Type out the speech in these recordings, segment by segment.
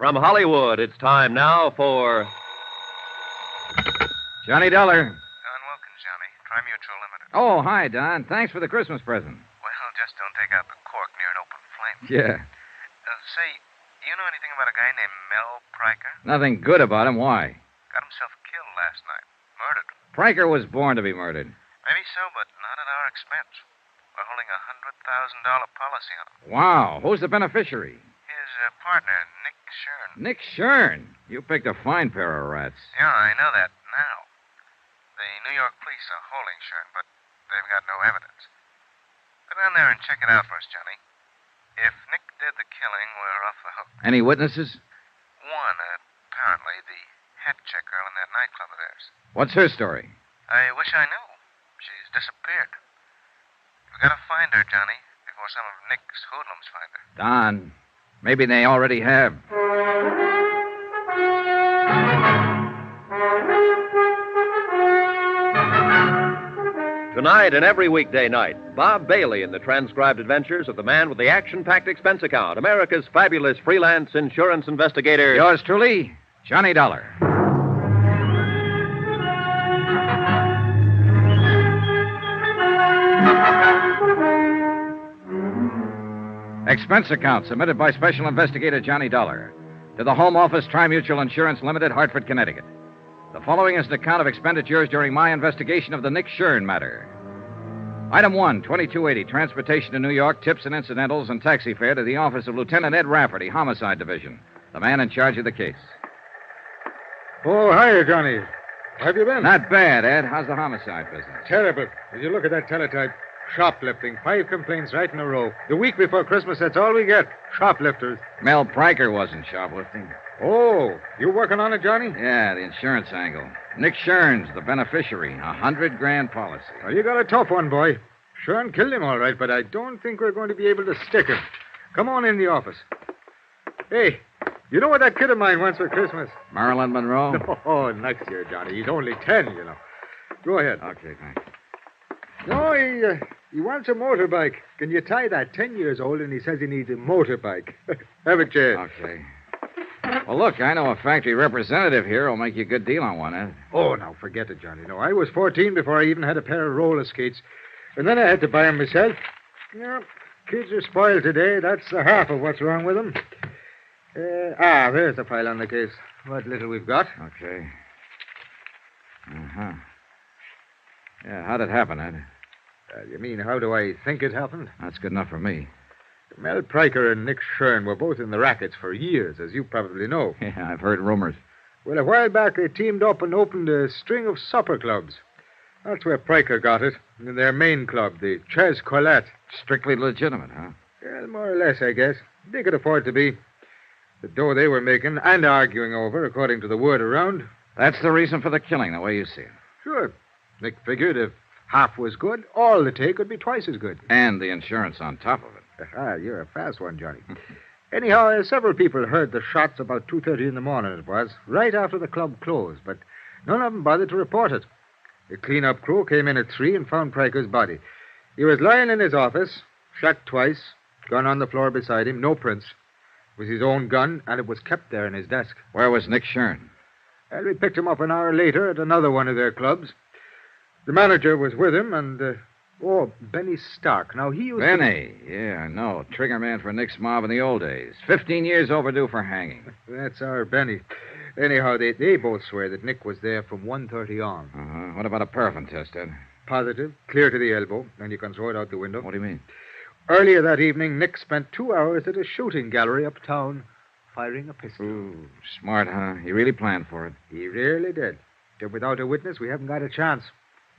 From Hollywood, it's time now for Johnny Dollar. Don Wilkins, Johnny. Trimutual Limited. Oh, hi, Don. Thanks for the Christmas present. Well, just don't take out the cork near an open flame. Yeah. Say, do you know anything about a guy named Mel Priker? Nothing good about him. Why? Got himself killed last night. Murdered. Priker was born to be murdered. Maybe so, but not at our expense. We're holding a $100,000 policy on him. Wow. Who's the beneficiary? His partner, Nick Shurn. Nick Shurn. You picked a fine pair of rats. Yeah, I know that now. The New York police are holding Shurn, but they've got no evidence. Go down there and check it out for us, Johnny. If Nick did the killing, we're off the hook. Any witnesses? One, apparently, the hat check girl in that nightclub of theirs. What's her story? I wish I knew. She's disappeared. We've got to find her, Johnny, before some of Nick's hoodlums find her. Don, maybe they already have. Tonight and every weekday night, Bob Bailey in the transcribed adventures of the man with the action-packed expense account, America's fabulous freelance insurance investigator. Yours truly, Johnny Dollar. Expense account submitted by Special Investigator Johnny Dollar to the Home Office Trimutual Insurance Limited, Hartford, Connecticut. The following is an account of expenditures during my investigation of the Nick Shurn matter. Item 1, 2280, transportation to New York, tips and incidentals, and taxi fare to the office of Lieutenant Ed Rafferty, Homicide Division, the man in charge of the case. Oh, hiya, Johnny. How have you been? Not bad, Ed. How's the homicide business? Terrible. As you look at that teletype, shoplifting. 5 complaints right in a row. The week before Christmas, that's all we get. Shoplifters. Mel Priker wasn't shoplifting. Oh, you working on it, Johnny? Yeah, the insurance angle. Nick Shurn's the beneficiary. $100,000 policy. Oh, you got a tough one, boy. Shurn killed him all right, but I don't think we're going to be able to stick him. Come on in the office. Hey, you know what that kid of mine wants for Christmas? Marilyn Monroe? Oh, next year, Johnny. He's only 10, you know. Go ahead. Okay, thanks. No, he wants a motorbike. Can you tie that? 10 years old, and he says he needs a motorbike. Have a chair. Okay. Well, look, I know a factory representative here who'll make you a good deal on one, Ed. Oh, now, forget it, Johnny. No, I was 14 before I even had a pair of roller skates. And then I had to buy them myself. Yeah, kids are spoiled today. That's the half of what's wrong with them. There's the file on the case. What little we've got. Okay. Uh-huh. Yeah, how'd it happen, Ed? You mean, how do I think it happened? That's good enough for me. Mel Priker and Nick Shurn were both in the rackets for years, as you probably know. Yeah, I've heard rumors. Well, a while back, they teamed up and opened a string of supper clubs. That's where Priker got it, in their main club, the Ches Colette. Strictly legitimate, huh? Well, more or less, I guess. They could afford to be. The dough they were making and arguing over, according to the word around. That's the reason for the killing, the way you see it. Sure. Nick figured if half was good, all the take would be twice as good. And the insurance on top of it. You're a fast one, Johnny. Anyhow, several people heard the shots about 2:30 in the morning, it was, right after the club closed, but none of them bothered to report it. The clean-up crew came in at 3 and found Priker's body. He was lying in his office, shot twice, gun on the floor beside him, no prints. It was his own gun, and it was kept there in his desk. Where was Nick Shurn? Well, we picked him up an hour later at another one of their clubs. The manager was with him, and, Benny Stark. Now, he used Benny. Yeah, I know. Trigger man for Nick's mob in the old days. 15 years overdue for hanging. That's our Benny. Anyhow, they both swear that Nick was there from 1:30 on. Uh-huh. What about a paraffin test, Ed? Positive, clear to the elbow, and you can throw it out the window. What do you mean? Earlier that evening, Nick spent 2 hours at a shooting gallery uptown firing a pistol. Ooh, smart, huh? He really planned for it. He really did. If without a witness, we haven't got a chance.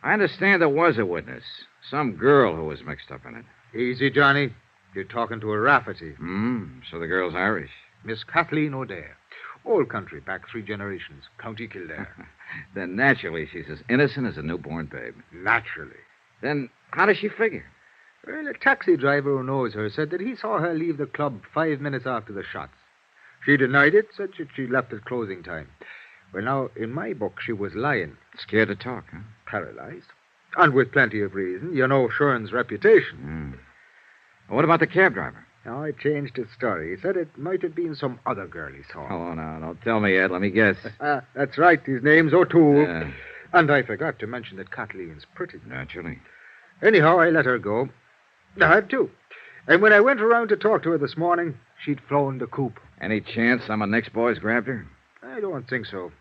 I understand there was a witness. Some girl who was mixed up in it. Easy, Johnny. You're talking to a Rafferty. So the girl's Irish. Miss Kathleen O'Dare. Old country, back 3 generations. County Kildare. Then naturally she's as innocent as a newborn babe. Naturally. Then how does she figure? Well, a taxi driver who knows her said that he saw her leave the club 5 minutes after the shots. She denied it, said that she left at closing time. Well, now, in my book, she was lying. Scared to talk, huh? Paralyzed. And with plenty of reason. You know Shurn's reputation. What about the cab driver? Now, I changed his story. He said it might have been some other girl he saw. Oh, no, don't tell me yet. Let me guess. That's right. His name's O'Toole. Yeah. And I forgot to mention that Kathleen's pretty. Naturally. Anyhow, I let her go. I had to. And when I went around to talk to her this morning, she'd flown the coop. Any chance some of Nick's boys grabbed her? I don't think so.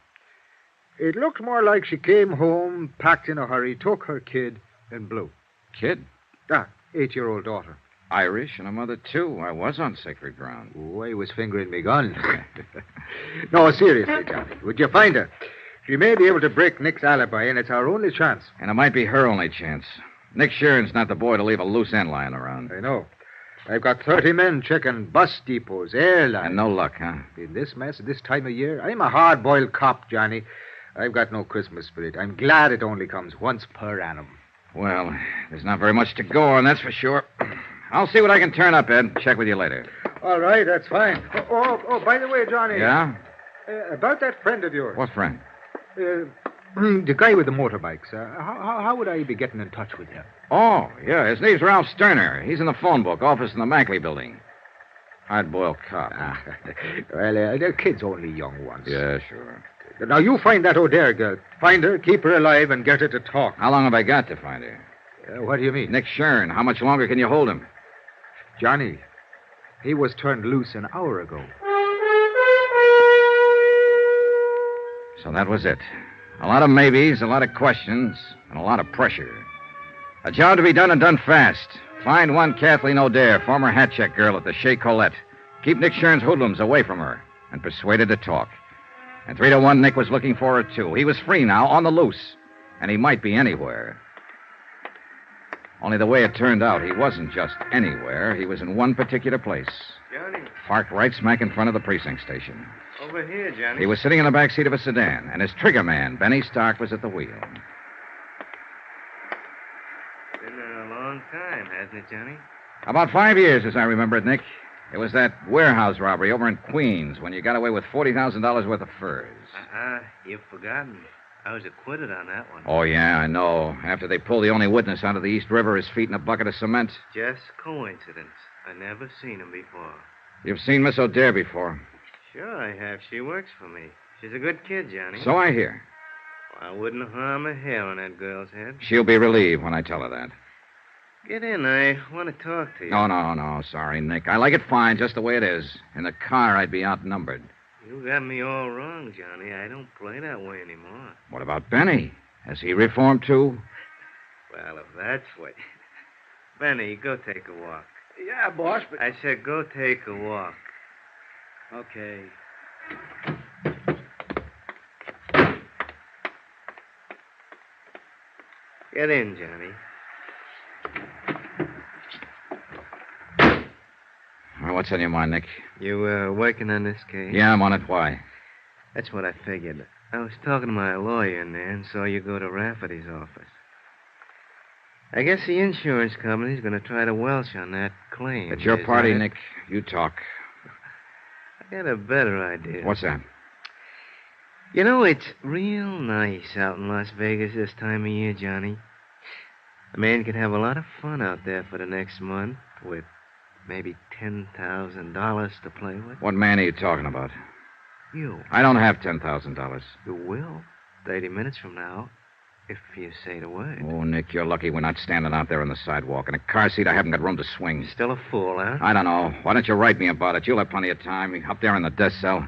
It looked more like she came home, packed in a hurry, took her kid, and blew. Kid? 8-year-old daughter. Irish and a mother, too. I was on sacred ground. Oh, I was fingering me gun. No, seriously, Johnny. Would you find her? She may be able to break Nick's alibi, and it's our only chance. And it might be her only chance. Nick Shurn's not the boy to leave a loose end lying around. I know. I've got 30 men checking bus depots, airlines. And no luck, huh? In this mess at this time of year, I'm a hard-boiled cop, Johnny. I've got no Christmas spirit. I'm glad it only comes once per annum. Well, there's not very much to go on, that's for sure. I'll see what I can turn up, Ed. Check with you later. All right, that's fine. Oh, by the way, Johnny. Yeah? About that friend of yours. What friend? The guy with the motorbikes. How would I be getting in touch with him? Oh, yeah. His name's Ralph Sterner. He's in the phone book, office in the Mackley building. Hard-boiled cop. Well, they're kids, only young ones. Yeah, sure. Now, you find that O'Dare girl. Find her, keep her alive, and get her to talk. How long have I got to find her? What do you mean? Nick Shurn. How much longer can you hold him? Johnny, he was turned loose an hour ago. So that was it. A lot of maybes, a lot of questions, and a lot of pressure. A job to be done and done fast. Find one Kathleen O'Dare, former hat check girl at the Chez Colette. Keep Nick Shurn's hoodlums away from her, and persuade her to talk. And 3 to 1, Nick was looking for her, too. He was free now, on the loose, and he might be anywhere. Only the way it turned out, he wasn't just anywhere. He was in one particular place. Johnny, Parked right smack in front of the precinct station. over here, Johnny. He was sitting in the back seat of a sedan, and his trigger man, Benny Stark, was at the wheel. Been a long time, hasn't it, Johnny? About 5 years, as I remember it, Nick. It was that warehouse robbery over in Queens when you got away with $40,000 worth of furs. You've forgotten. I was acquitted on that one. Oh, yeah, I know. After they pulled the only witness out of the East River, his feet in a bucket of cement. Just coincidence. I never seen him before. You've seen Miss O'Dare before. Sure I have. She works for me. She's a good kid, Johnny. So I hear. Well, I wouldn't harm a hair on that girl's head. She'll be relieved when I tell her that. Get in. I want to talk to you. No. Sorry, Nick. I like it fine, just the way it is. In the car, I'd be outnumbered. You got me all wrong, Johnny. I don't play that way anymore. What about Benny? Has he reformed, too? Well, if that's what... Benny, go take a walk. Yeah, boss, but... I said go take a walk. Okay. Get in, Johnny. What's on your mind, Nick? You working on this case? Yeah, I'm on it. Why? That's what I figured. I was talking to my lawyer in there and saw you go to Rafferty's office. I guess the insurance company's going to try to welch on that claim. It's your Is party, that it? Nick. You talk. I got a better idea. What's that? You know, it's real nice out in Las Vegas this time of year, Johnny. A man could have a lot of fun out there for the next month with maybe $10,000 to play with. What man are you talking about? You. I don't have $10,000. You will. 30 minutes from now, if you say the word. Oh, Nick, you're lucky we're not standing out there on the sidewalk. In a car seat, I haven't got room to swing. Still a fool, huh? I don't know. Why don't you write me about it? You'll have plenty of time. Up there in the death cell.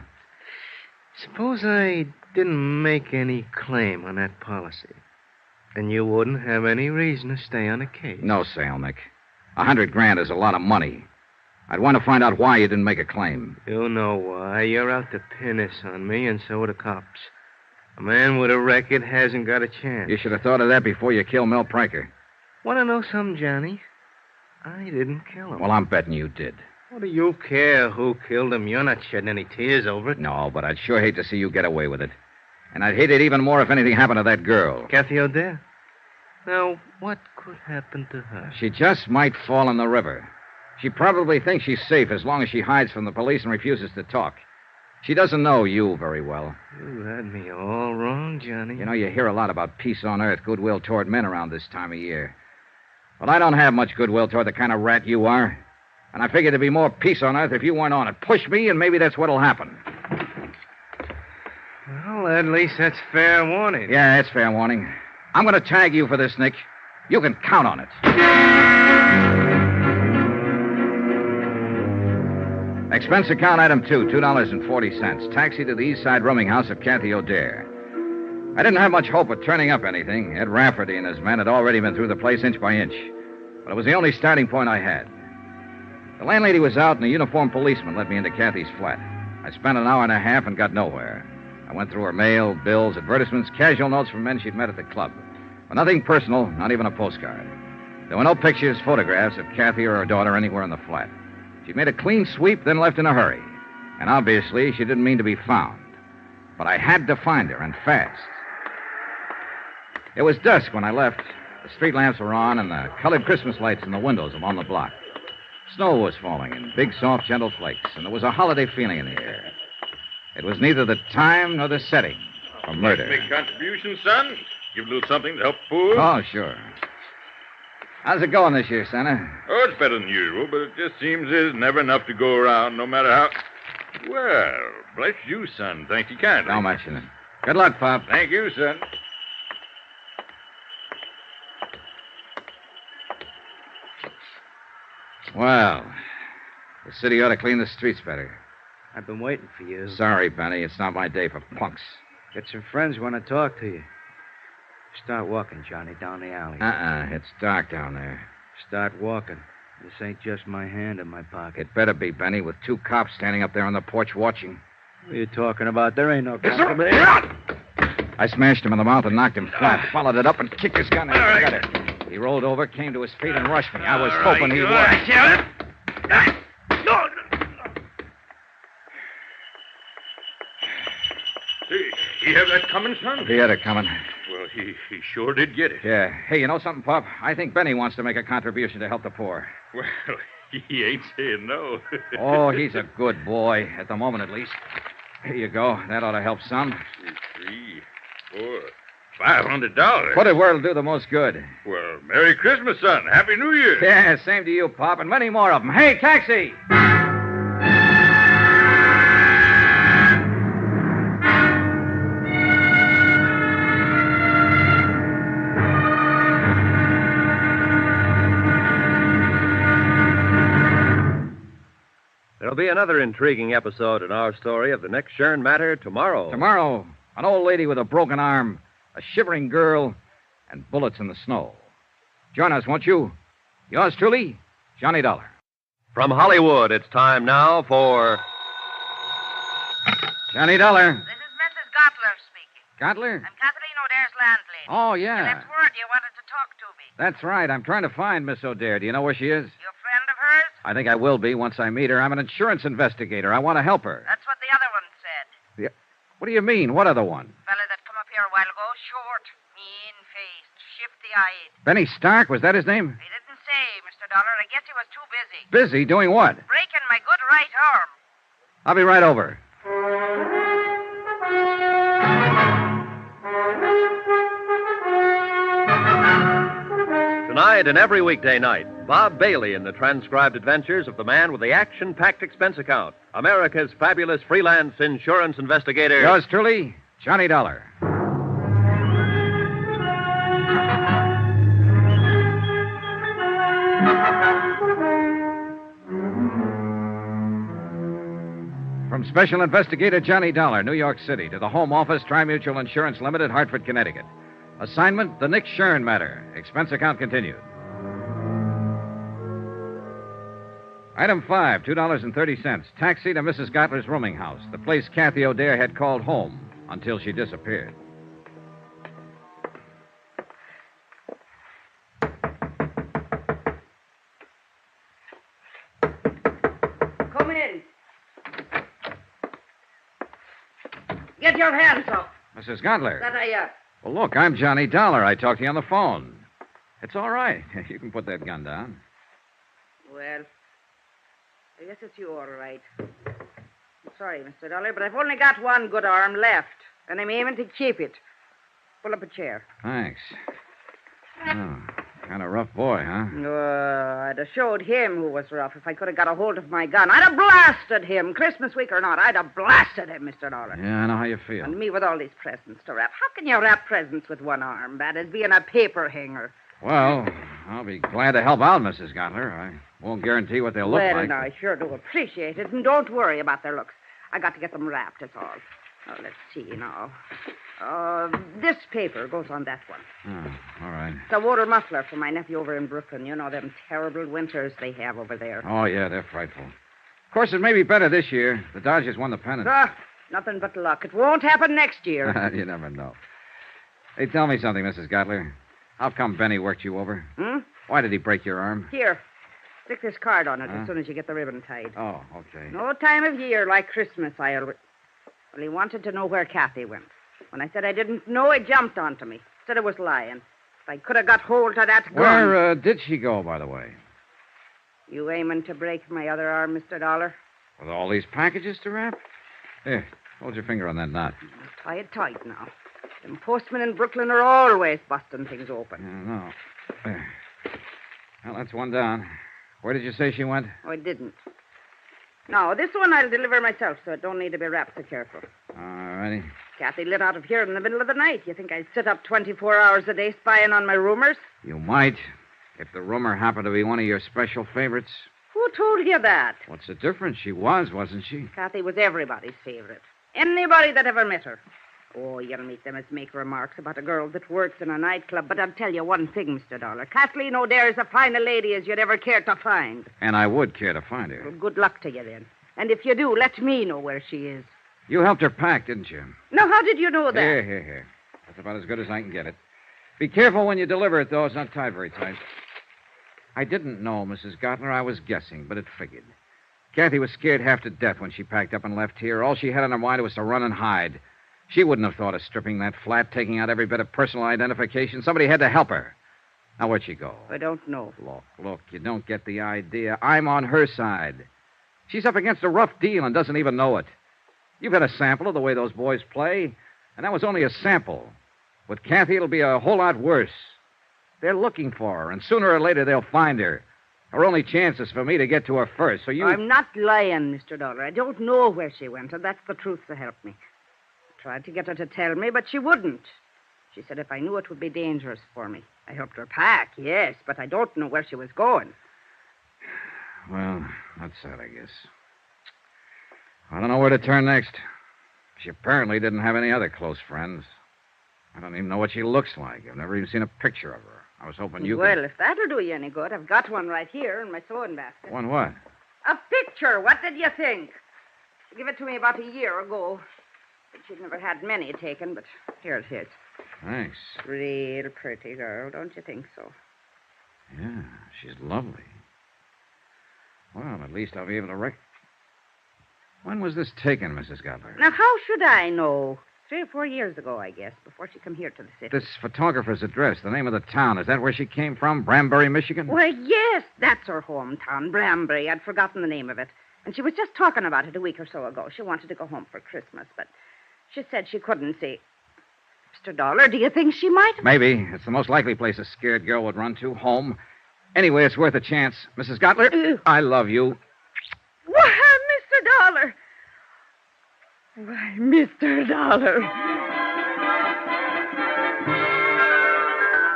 Suppose I didn't make any claim on that policy. Then you wouldn't have any reason to stay on the case. No sale, Nick. $100,000 is a lot of money. I'd want to find out why you didn't make a claim. You know why. You're out to pin this on me, and so are the cops. A man with a record hasn't got a chance. You should have thought of that before you killed Mel Pryker. Want to know something, Johnny? I didn't kill him. Well, I'm betting you did. What do you care who killed him? You're not shedding any tears over it. No, but I'd sure hate to see you get away with it. And I'd hate it even more if anything happened to that girl. Kathy O'Dare? Now, what could happen to her? She just might fall in the river. She probably thinks she's safe as long as she hides from the police and refuses to talk. She doesn't know you very well. You had me all wrong, Johnny. You know, you hear a lot about peace on earth, goodwill toward men around this time of year. Well, I don't have much goodwill toward the kind of rat you are. And I figured there'd be more peace on Earth if you weren't on it. Push me, and maybe that's what'll happen. Well, at least that's fair warning. Yeah, it's fair warning. I'm going to tag you for this, Nick. You can count on it. Expense account item 2, $2.40. Taxi to the East Side rooming house of Kathy O'Dare. I didn't have much hope of turning up anything. Ed Rafferty and his men had already been through the place inch by inch. But it was the only starting point I had. The landlady was out, and a uniformed policeman led me into Kathy's flat. I spent an hour and a half and got nowhere. I went through her mail, bills, advertisements, casual notes from men she'd met at the club. But nothing personal, not even a postcard. There were no pictures, photographs of Kathy or her daughter anywhere in the flat. She made a clean sweep, then left in a hurry. And obviously, she didn't mean to be found. But I had to find her, and fast. It was dusk when I left. The street lamps were on, and the colored Christmas lights in the windows along the block. Snow was falling in big, soft, gentle flakes, and there was a holiday feeling in the air. It was neither the time nor the setting for murder. Make contributions, son? Give a little something to help the poor? Oh, sure. How's it going this year, Santa? Oh, it's better than usual, but it just seems there's never enough to go around, no matter how... Well, bless you, son. Thank you kindly. Don't mention it. Good luck, Pop. Thank you, son. Well, the city ought to clean the streets better. I've been waiting for you. Sorry, Benny. It's not my day for punks. Got some friends who want to talk to you. Start walking, Johnny, down the alley. It's dark down there. Start walking. This ain't just my hand in my pocket. It better be, Benny, with 2 cops standing up there on the porch watching. What are you talking about? There ain't no cops. I smashed him in the mouth and knocked him flat. Followed it up and kicked his gun. I got it. He rolled over, came to his feet, and rushed me. I was hoping he would. He have that coming, son? He had it coming. Well, he sure did get it. Yeah. Hey, you know something, Pop? I think Benny wants to make a contribution to help the poor. Well, he ain't saying no. Oh, he's a good boy, at the moment at least. Here you go. That ought to help some. 2, 3, 4, $500. Put it where it'll do the most good. Well, Merry Christmas, son. Happy New Year. Yeah, same to you, Pop, and many more of them. Hey, taxi! There'll be another intriguing episode in our story of the next Shurn matter tomorrow. Tomorrow, an old lady with a broken arm, a shivering girl, and bullets in the snow. Join us, won't you? Yours truly, Johnny Dollar. From Hollywood, it's time now for... Johnny Dollar. This is Mrs. Gottler speaking. Gottler? I'm Kathleen O'Dare's landlady. Oh, You yeah. left word you wanted to talk to me. That's right. I'm trying to find Miss O'Dare. Do you know where she is? You a friend of hers? I think I will be once I meet her. I'm an insurance investigator. I want to help her. That's what the other one said. What do you mean? What other one? Fella that come up here a while ago, short, mean-faced, shifty-eyed. Benny Stark? Was that his name? He didn't say, Mr. Dollar. I guess he was too busy. Busy? Doing what? Breaking my good right arm. I'll be right over. Tonight and every weekday night, Bob Bailey in the transcribed adventures of the man with the action-packed expense account, America's fabulous freelance insurance investigator. Yours truly, Johnny Dollar. From Special Investigator Johnny Dollar, New York City, to the Home Office, Tri-Mutual Insurance Limited, Hartford, Connecticut. Assignment, the Nick Shurn matter. Expense account continued. Item 5, $2.30. Taxi to Mrs. Gottler's rooming house, the place Kathy O'Dare had called home until she disappeared. Come in. Get your hands up. Mrs. Gottler. That I, Well, look, I'm Johnny Dollar. I talked to you on the phone. It's all right. You can put that gun down. Well, I guess it's you all right. I'm sorry, Mr. Dollar, but I've only got one good arm left, and I'm aiming to keep it. Pull up a chair. Thanks. Oh, kind of rough Rough boy, huh? I'd have showed him who was rough if I could have got a hold of my gun. I'd have blasted him, Christmas week or not. I'd have blasted him, Mr. Dollar. Yeah, I know how you feel. And me with all these presents to wrap. How can you wrap presents with one arm? Bad as being a paper hanger. Well, I'll be glad to help out, Mrs. Gottler. I won't guarantee what they'll look Well, like. now, I sure do appreciate it. And don't worry about their looks. I got to get them wrapped, that's all. Oh, let's see now. This paper goes on that one. Oh, all right. It's a water muffler for my nephew over in Brooklyn. You know them terrible winters they have over there. Oh, yeah, they're frightful. Of course, it may be better this year. The Dodgers won the pennant. Nothing but luck. It won't happen next year. You never know. Hey, tell me something, Mrs. Gottler. How come Benny worked you over? Why did he break your arm? Here. Stick this card on it as soon as you get the ribbon tied. Oh, okay. No time of year like Christmas, Well, he wanted to know where Kathy went. When I said I didn't know, he jumped onto me. Said I was lying. If I could have got hold of that gun... Where did she go, by the way? You aiming to break my other arm, Mr. Dollar? With all these packages to wrap? Here, hold your finger on that knot. Tie it tight now. Them postmen in Brooklyn are always busting things open. Yeah, no. There. Well, that's one down. Where did you say she went? Oh, I didn't. No, this one I'll deliver myself, so it don't need to be wrapped so careful. All righty. Kathy lit out of here in the middle of the night. You think I'd sit up 24 hours a day spying on my roomers? You might, if the rumor happened to be one of your special favorites. Who told you that? What's the difference? She was, wasn't she? Kathy was everybody's favorite. Anybody that ever met her. Oh, you'll meet them as make remarks about a girl that works in a nightclub. But I'll tell you one thing, Mr. Dollar. Kathleen O'Dare's as fine a lady as you'd ever care to find. And I would care to find her. Well, good luck to you, then. And if you do, let me know where she is. You helped her pack, didn't you? Now, how did you know that? Here. That's about as good as I can get it. Be careful when you deliver it, though. It's not tied very tight. I didn't know, Mrs. Gottler. I was guessing, but it figured. Kathy was scared half to death when she packed up and left here. All she had on her mind was to run and hide. She wouldn't have thought of stripping that flat, taking out every bit of personal identification. Somebody had to help her. Now, where'd she go? I don't know. Look, you don't get the idea. I'm on her side. She's up against a rough deal and doesn't even know it. You've had a sample of the way those boys play, and that was only a sample. With Kathy, it'll be a whole lot worse. They're looking for her, and sooner or later they'll find her. Her only chance is for me to get to her first, so you... I'm not lying, Mr. Dollar. I don't know where she went, and that's the truth to help me. I tried to get her to tell me, but she wouldn't. She said if I knew it would be dangerous for me. I helped her pack, yes, but I don't know where she was going. Well, that's sad, I guess. I don't know where to turn next. She apparently didn't have any other close friends. I don't even know what she looks like. I've never even seen a picture of her. I was hoping you Well, if that'll do you any good, I've got one right here in my sewing basket. One what? A picture. What did you think? She gave it to me about a year ago. But she'd never had many taken, but here it is. Thanks. Real pretty girl, don't you think so? Yeah, she's lovely. Well, at least I'll be able to When was this taken, Mrs. Gottler? Now, how should I know? 3 or 4 years ago, I guess, before she come here to the city. This photographer's address, the name of the town, is that where she came from? Branbury, Michigan? Why, yes, that's her hometown, Branbury. I'd forgotten the name of it. And she was just talking about it a week or so ago. She wanted to go home for Christmas, but she said she couldn't see. Mr. Dollar, do you think she might? Maybe. It's the most likely place a scared girl would run to, home. Anyway, it's worth a chance. Mrs. Gottler, I love you. Why, Mr. Dollar. Why, Mr. Dollar.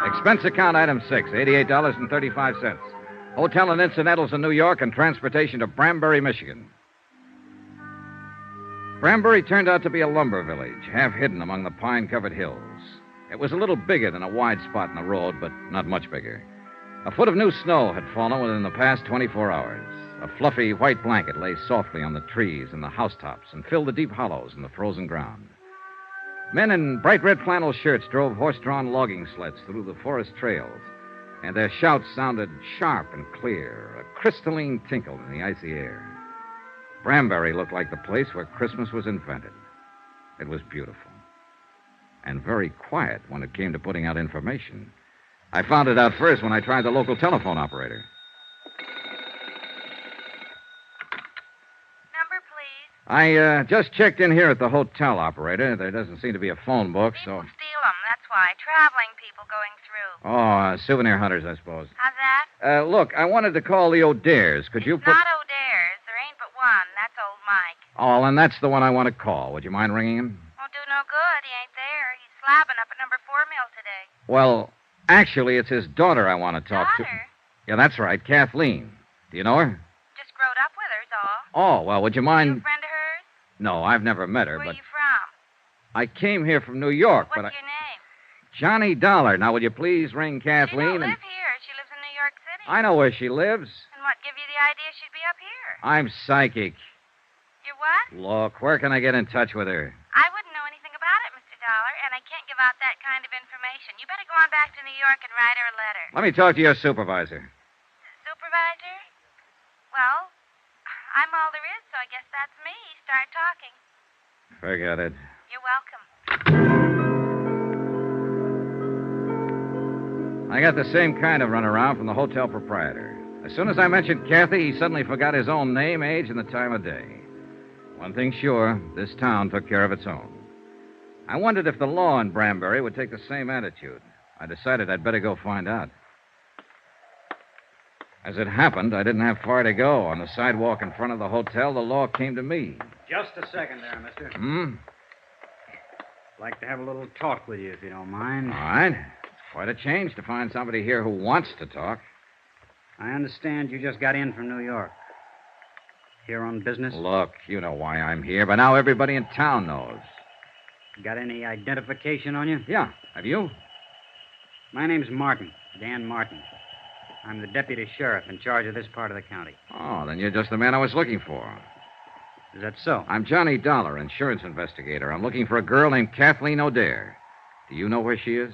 Expense account item 6, $88.35. Hotel and incidentals in New York and transportation to Branbury, Michigan. Branbury turned out to be a lumber village, half hidden among the pine-covered hills. It was a little bigger than a wide spot in the road, but not much bigger. A foot of new snow had fallen within the past 24 hours. A fluffy white blanket lay softly on the trees and the housetops and filled the deep hollows in the frozen ground. Men in bright red flannel shirts drove horse-drawn logging sleds through the forest trails, and their shouts sounded sharp and clear, a crystalline tinkle in the icy air. Branbury looked like the place where Christmas was invented. It was beautiful. And very quiet when it came to putting out information. I found it out first when I tried the local telephone operator. Number, please. I just checked in here at the hotel, operator. There doesn't seem to be a phone book, so... People steal them, that's why. Traveling people going through. Oh, souvenir hunters, I suppose. How's that? Look, I wanted to call the O'Dares. Could you It's put... not O'Dare's. There ain't but one. That's old Mike. Oh, and that's the one I want to call. Would you mind ringing him? Won't do no good. He ain't there. He's slabbing up at number 4 mill today. Well, actually, it's his daughter I want to talk to. Daughter? Yeah, that's right, Kathleen. Do you know her? Just growed up with her's all. Oh, well, would you You mind... a friend of hers? No, I've never met her, Where but you from? I came here from New York, What's but your name? Johnny Dollar. Now, would you please ring She Kathleen? don't live here. She lives in New York City. I know where she lives. And what give you the idea she'd be up here? I'm psychic. You're what? Look, where can I get in touch with her? I wouldn't know anything about it, Mr. Dollar, and I can't give out that kind of information. You better go on back to New York and write her a letter. Let me talk to your supervisor. Supervisor? Well, I'm all there is, so I guess that's me. Start talking. Forget it. You're welcome. I got the same kind of runaround from the hotel proprietor. As soon as I mentioned Kathy, he suddenly forgot his own name, age, and the time of day. One thing sure, this town took care of its own. I wondered if the law in Branbury would take the same attitude. I decided I'd better go find out. As it happened, I didn't have far to go. On the sidewalk in front of the hotel, the law came to me. Just a second there, mister. Hmm? Like to have a little talk with you, if you don't mind. All right. Quite a change to find somebody here who wants to talk. I understand you just got in from New York. Here on business? Look, you know why I'm here, but now everybody in town knows. Got any identification on you? Yeah. Have you? My name's Martin, Dan Martin. I'm the deputy sheriff in charge of this part of the county. Oh, then you're just the man I was looking for. Is that so? I'm Johnny Dollar, insurance investigator. I'm looking for a girl named Kathleen O'Dare. Do you know where she is?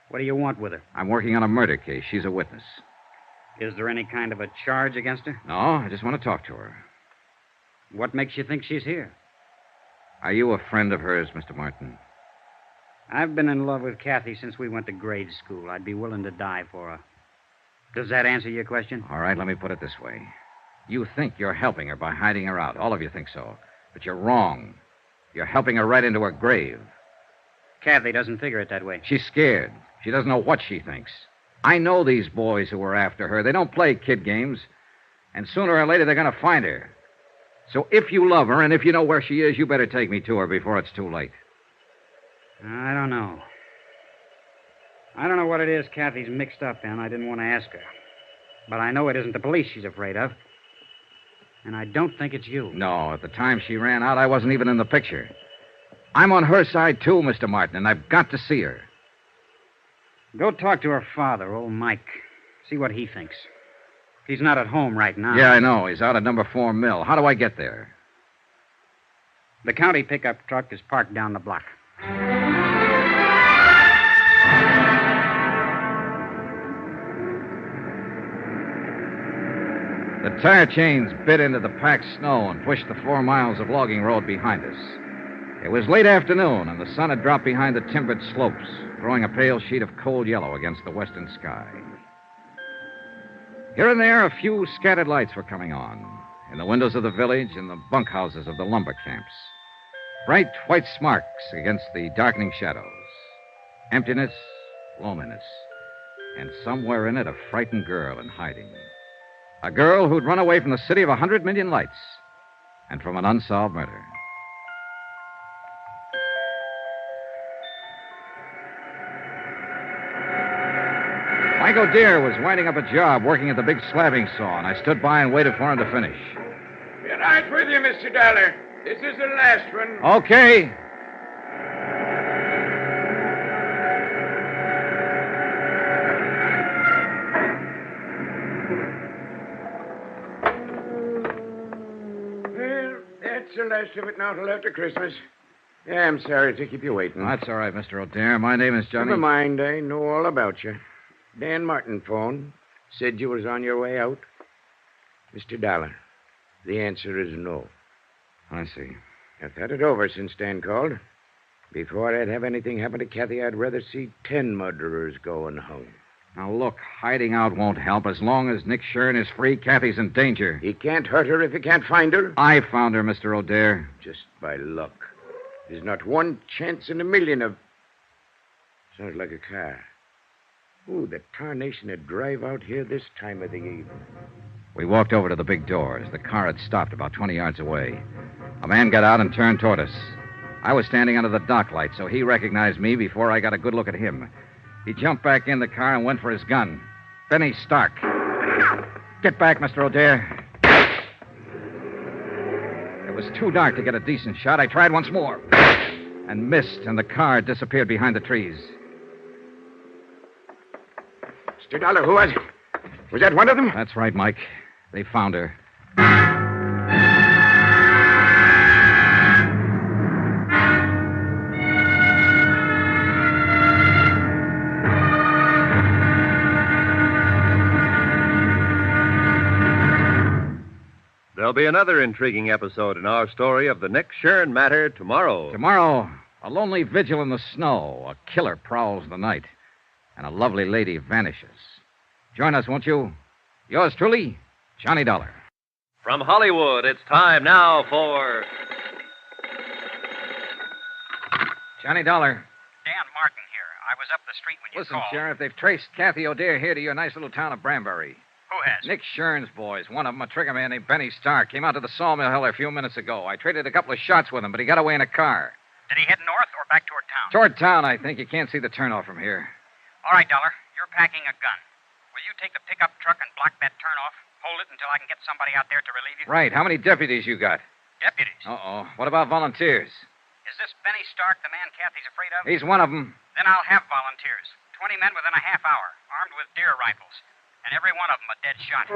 What do you want with her? I'm working on a murder case. She's a witness. Is there any kind of a charge against her? No, I just want to talk to her. What makes you think she's here? Are you a friend of hers, Mr. Martin? I've been in love with Kathy since we went to grade school. I'd be willing to die for her. Does that answer your question? All right, let me put it this way. You think you're helping her by hiding her out. All of you think so. But you're wrong. You're helping her right into her grave. Kathy doesn't figure it that way. She's scared. She doesn't know what she thinks. I know these boys who are after her. They don't play kid games. And sooner or later, they're going to find her. So if you love her and if you know where she is, you better take me to her before it's too late. I don't know. I don't know what it is Kathy's mixed up in. I didn't want to ask her. But I know it isn't the police she's afraid of. And I don't think it's you. No, at the time she ran out, I wasn't even in the picture. I'm on her side, too, Mr. Martin, and I've got to see her. Go talk to her father, old Mike. See what he thinks. He's not at home right now. Yeah, I know. He's out at number 4 mill. How do I get there? The county pickup truck is parked down the block. The tire chains bit into the packed snow and pushed the 4 miles of logging road behind us. It was late afternoon, and the sun had dropped behind the timbered slopes, throwing a pale sheet of cold yellow against the western sky. Here and there, a few scattered lights were coming on, in the windows of the village and the bunkhouses of the lumber camps. Bright white sparks against the darkening shadows. Emptiness, loneliness, and somewhere in it a frightened girl in hiding. A girl who'd run away from the city of 100 million lights and from an unsolved murder. Mike O'Dare was winding up a job working at the big slabbing saw, and I stood by and waited for him to finish. Be right with you, Mr. Dollar. This is the last one. Okay. Well, that's the last of it now till after Christmas. Yeah, I'm sorry to keep you waiting. That's all right, Mr. O'Dare. My name is Johnny. Never mind. I know all about you. Dan Martin phoned. Said you was on your way out. Mr. Dollar, the answer is no. I see. I've thought it over since Dan called. Before I'd have anything happen to Kathy, I'd rather see 10 murderers go unhung. Now, look, hiding out won't help. As long as Nick Shurn is free, Kathy's in danger. He can't hurt her if he can't find her. I found her, Mr. O'Dare. Just by luck. There's not one chance in a million of... Sounds like a car. Who the tarnation would drive out here this time of the evening? We walked over to the big doors. The car had stopped about 20 yards away. A man got out and turned toward us. I was standing under the dock light, so he recognized me before I got a good look at him. He jumped back in the car and went for his gun. Benny Stark. Get back, Mr. O'Dare. It was too dark to get a decent shot. I tried once more and missed, and the car disappeared behind the trees. Mr. Dollar, who was it? Was that one of them? That's right, Mike. They found her. There'll be another intriguing episode in our story of the Nick Shurn matter tomorrow. Tomorrow, a lonely vigil in the snow. A killer prowls the night. And a lovely lady vanishes. Join us, won't you? Yours truly, Johnny Dollar. From Hollywood, it's time now for... Johnny Dollar. Dan Martin here. I was up the street when you Listen, called. Sheriff, they've traced Kathy O'Dare here to your nice little town of Branbury. Who has? Nick Shurn's boys. One of them, a trigger man named Benny Stark, came out to the sawmill hill a few minutes ago. I traded a couple of shots with him, but he got away in a car. Did he head north or back toward town? Toward town, I think. You can't see the turnoff from here. All right, Dollar. You're packing a gun. Will you take the pickup truck and block that turnoff? Hold it until I can get somebody out there to relieve you? Right. How many deputies you got? Deputies? Uh-oh. What about volunteers? Is this Benny Stark the man Kathy's afraid of? He's one of them. Then I'll have volunteers. 20 men within a half hour, armed with deer rifles. And every one of them a dead shot.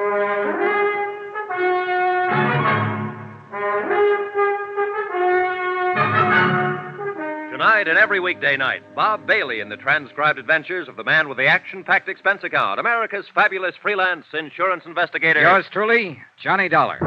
Tonight and every weekday night, Bob Bailey in the transcribed adventures of the man with the action-packed expense account, America's fabulous freelance insurance investigator. Yours truly, Johnny Dollar.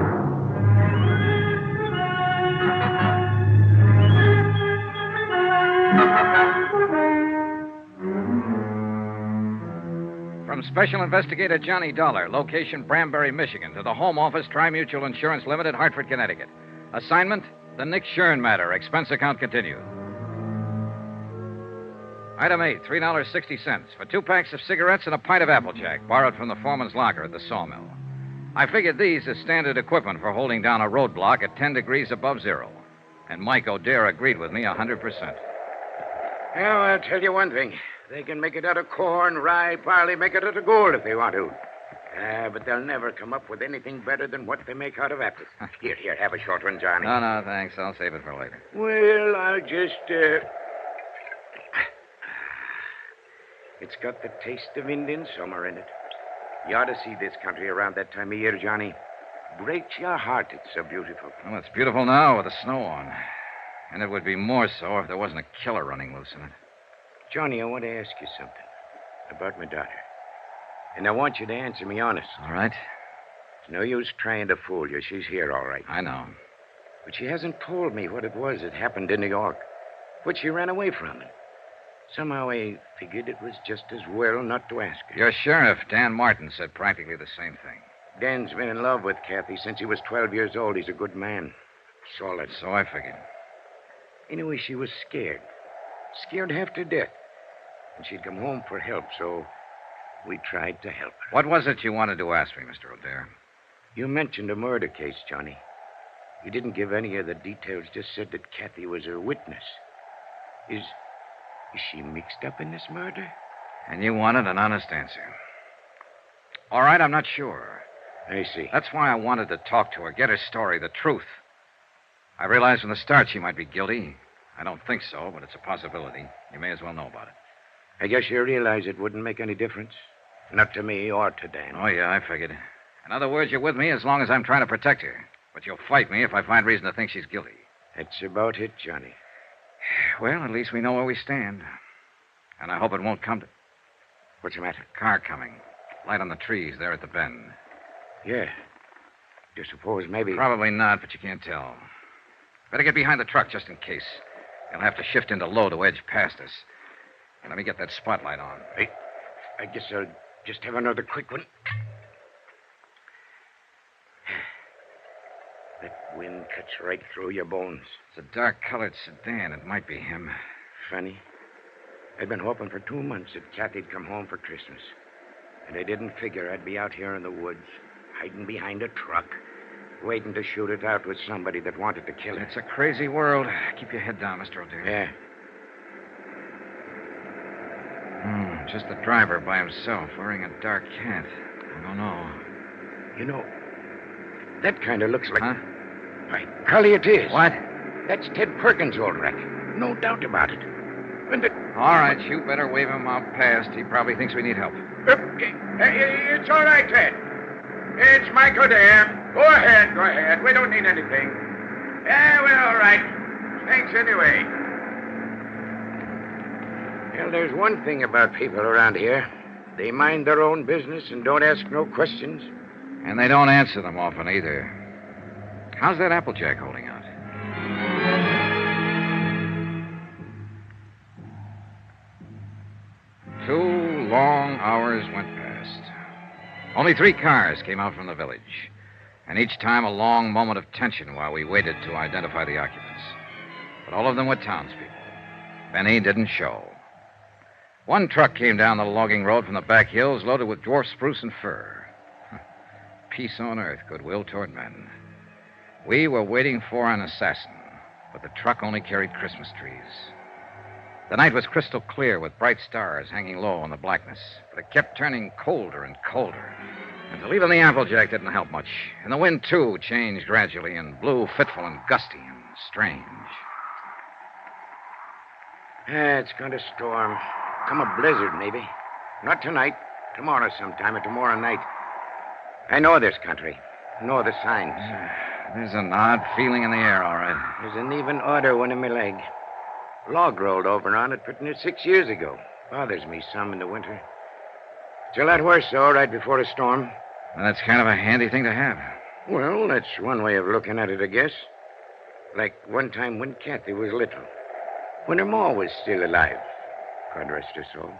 From Special Investigator Johnny Dollar, location Branbury, Michigan, to the Home Office, Tri-Mutual Insurance Limited, Hartford, Connecticut. Assignment, the Nick Shurn matter. Expense account continued. Item 8, $3.60 for 2 packs of cigarettes and a pint of Applejack, borrowed from the foreman's locker at the sawmill. I figured these as standard equipment for holding down a roadblock at 10 degrees above zero. And Mike O'Dare agreed with me 100%. Well, I'll tell you one thing. They can make it out of corn, rye, barley, make it out of gold if they want to. But they'll never come up with anything better than what they make out of apples. Here, have a short one, Johnny. No, thanks. I'll save it for later. Well, I'll just, It's got the taste of Indian summer in it. You ought to see this country around that time of year, Johnny. Breaks your heart, it's so beautiful. Well, it's beautiful now with the snow on. And it would be more so if there wasn't a killer running loose in it. Johnny, I want to ask you something about my daughter. And I want you to answer me honest. All right. It's no use trying to fool you. She's here, all right. I know. But she hasn't told me what it was that happened in New York. What she ran away from. Somehow I figured it was just as well not to ask her. Your sheriff, Dan Martin, said practically the same thing. Dan's been in love with Kathy since he was 12 years old. He's a good man. Solid. So I figured. Anyway, she was scared. Scared half to death. And she'd come home for help, so we tried to help her. What was it you wanted to ask me, Mr. O'Dare? You mentioned a murder case, Johnny. You didn't give any of the details, just said that Kathy was a witness. Is she mixed up in this murder? And you wanted an honest answer. All right, I'm not sure. I see. That's why I wanted to talk to her, get her story, the truth. I realized from the start she might be guilty. I don't think so, but it's a possibility. You may as well know about it. I guess you realize it wouldn't make any difference. Not to me or to Dan. Oh, yeah, I figured. In other words, you're with me as long as I'm trying to protect her. But you'll fight me if I find reason to think she's guilty. That's about it, Johnny. Well, at least we know where we stand. And I hope it won't come to... What's the matter? Car coming. Light on the trees there at the bend. Yeah. Do you suppose maybe... Probably not, but you can't tell. Better get behind the truck just in case. You'll have to shift into low to edge past us. Let me get that spotlight on. I guess I'll just have another quick one. That wind cuts right through your bones. It's a dark-colored sedan. It might be him. Funny. I'd been hoping for 2 months that Kathy'd come home for Christmas. And I didn't figure I'd be out here in the woods, hiding behind a truck, waiting to shoot it out with somebody that wanted to kill her. It's a crazy world. Keep your head down, Mr. O'Dear. Yeah. Just the driver by himself, wearing a dark hat. I don't know. You know, that kind of looks like... Huh? By golly, it is. What? That's Ted Perkins, old wreck. No doubt about it. And the... All right, you better wave him out past. He probably thinks we need help. It's all right, Ted. It's Michael there. Go ahead. We don't need anything. Yeah, we're all right. Thanks anyway. Well, there's one thing about people around here. They mind their own business and don't ask no questions. And they don't answer them often either. How's that Applejack holding out? Two long hours went past. Only 3 cars came out from the village, and each time a long moment of tension while we waited to identify the occupants. But all of them were townspeople. Benny didn't show. One truck came down the logging road from the back hills loaded with dwarf spruce and fir. Peace on earth, goodwill toward men. We were waiting for an assassin, but the truck only carried Christmas trees. The night was crystal clear with bright stars hanging low in the blackness, but it kept turning colder and colder. Until even the Applejack didn't help much. And the wind, too, changed gradually and blew fitful and gusty and strange. It's going to storm. Come a blizzard, maybe. Not tonight. Tomorrow sometime or tomorrow night. I know this country. Know the signs. There's an odd feeling in the air, all right. There's an even odor one in my leg. Log rolled over on it pretty near 6 years ago. Bothers me some in the winter. It's a lot worse, though, right before a storm. Well, that's kind of a handy thing to have. Well, that's one way of looking at it, I guess. Like one time when Kathy was little. When her ma was still alive. God rest her soul.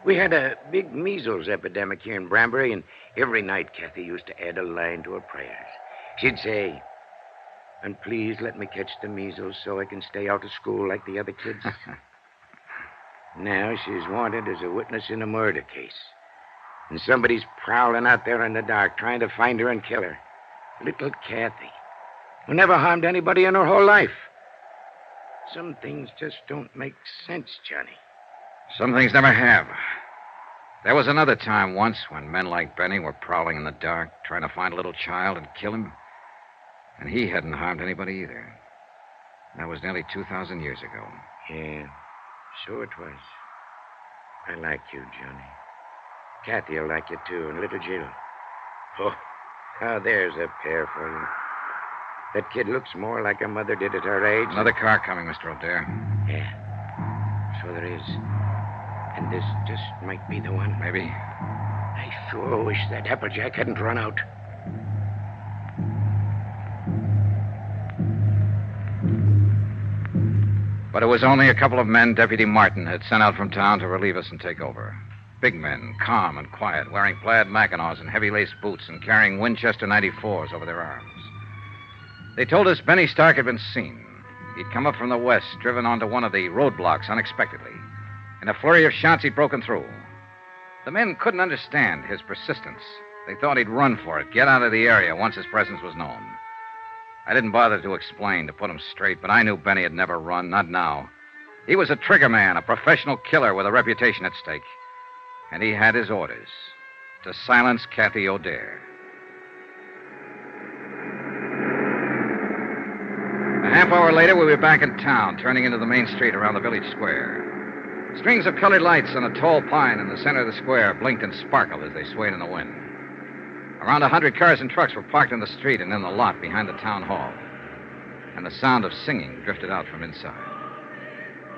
We had a big measles epidemic here in Branbury, and every night Kathy used to add a line to her prayers. She'd say, "And please let me catch the measles so I can stay out of school like the other kids." Now she's wanted as a witness in a murder case. And somebody's prowling out there in the dark trying to find her and kill her. Little Kathy, who never harmed anybody in her whole life. Some things just don't make sense, Johnny. Some things never have. There was another time once when men like Benny were prowling in the dark, trying to find a little child and kill him. And he hadn't harmed anybody either. That was nearly 2,000 years ago. Yeah, so it was. I like you, Johnny. Kathy'll like you, too, and little Jill. Oh, now there's a pair for you. That kid looks more like her mother did at her age. Another car coming, Mr. O'Dare. Yeah, so there is. And this just might be the one. Maybe. I sure wish that Applejack hadn't run out. But it was only a couple of men Deputy Martin had sent out from town to relieve us and take over. Big men, calm and quiet, wearing plaid mackinaws and heavy lace boots and carrying Winchester 94s over their arms. They told us Benny Stark had been seen. He'd come up from the west, driven onto one of the roadblocks unexpectedly. In a flurry of shots, he'd broken through. The men couldn't understand his persistence. They thought he'd run for it, get out of the area once his presence was known. I didn't bother to explain, to put him straight, but I knew Benny had never run, not now. He was a trigger man, a professional killer with a reputation at stake. And he had his orders to silence Kathy O'Dare. A half hour later, we were back in town, turning into the main street around the village square. Strings of colored lights on a tall pine in the center of the square blinked and sparkled as they swayed in the wind. Around 100 cars and trucks were parked in the street and in the lot behind the town hall. And the sound of singing drifted out from inside.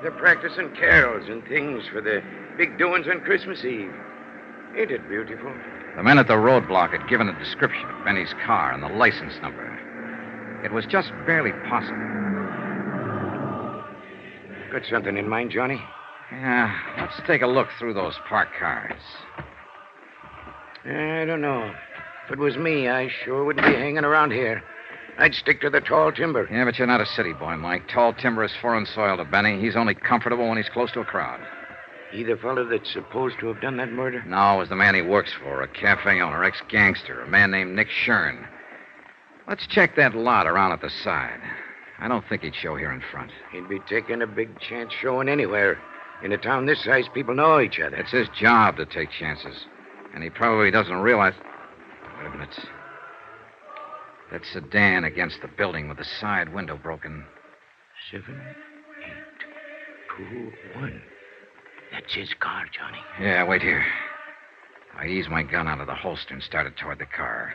They're practicing carols and things for the big doings on Christmas Eve. Ain't it beautiful? The men at the roadblock had given a description of Benny's car and the license number. It was just barely possible. Got something in mind, Johnny? Yeah, let's take a look through those parked cars. I don't know. If it was me, I sure wouldn't be hanging around here. I'd stick to the tall timber. Yeah, but you're not a city boy, Mike. Tall timber is foreign soil to Benny. He's only comfortable when he's close to a crowd. He the fellow that's supposed to have done that murder? No, it was the man he works for, a cafe owner, ex-gangster, a man named Nick Shurn. Let's check that lot around at the side. I don't think he'd show here in front. He'd be taking a big chance showing anywhere. In a town this size, people know each other. It's his job to take chances. And he probably doesn't realize... Wait a minute. That sedan against the building with the side window broken. 7, 8, 2, 1. That's his car, Johnny. Yeah, wait here. I eased my gun out of the holster and started toward the car.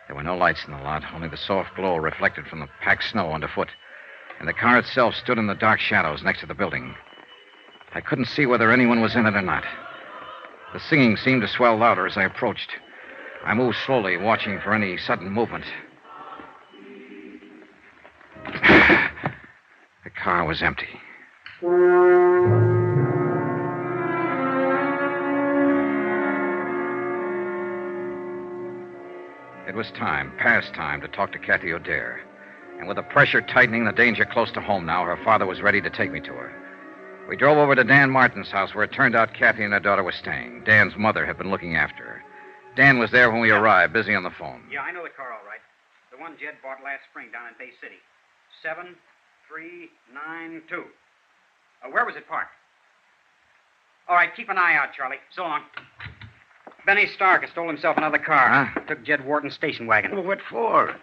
There were no lights in the lot, only the soft glow reflected from the packed snow underfoot. And the car itself stood in the dark shadows next to the building. I couldn't see whether anyone was in it or not. The singing seemed to swell louder as I approached. I moved slowly, watching for any sudden movement. The car was empty. It was time, past time, to talk to Kathy O'Dare. And with the pressure tightening, the danger close to home now, her father was ready to take me to her. We drove over to Dan Martin's house, where it turned out Kathy and her daughter were staying. Dan's mother had been looking after her. Dan was there when we arrived, busy on the phone. Yeah, I know the car all right. The one Jed bought last spring down in Bay City. 7392. Where was it parked? All right, keep an eye out, Charlie. So long. Benny Stark has stole himself another car. Huh? Took Jed Wharton's station wagon. Well, what for?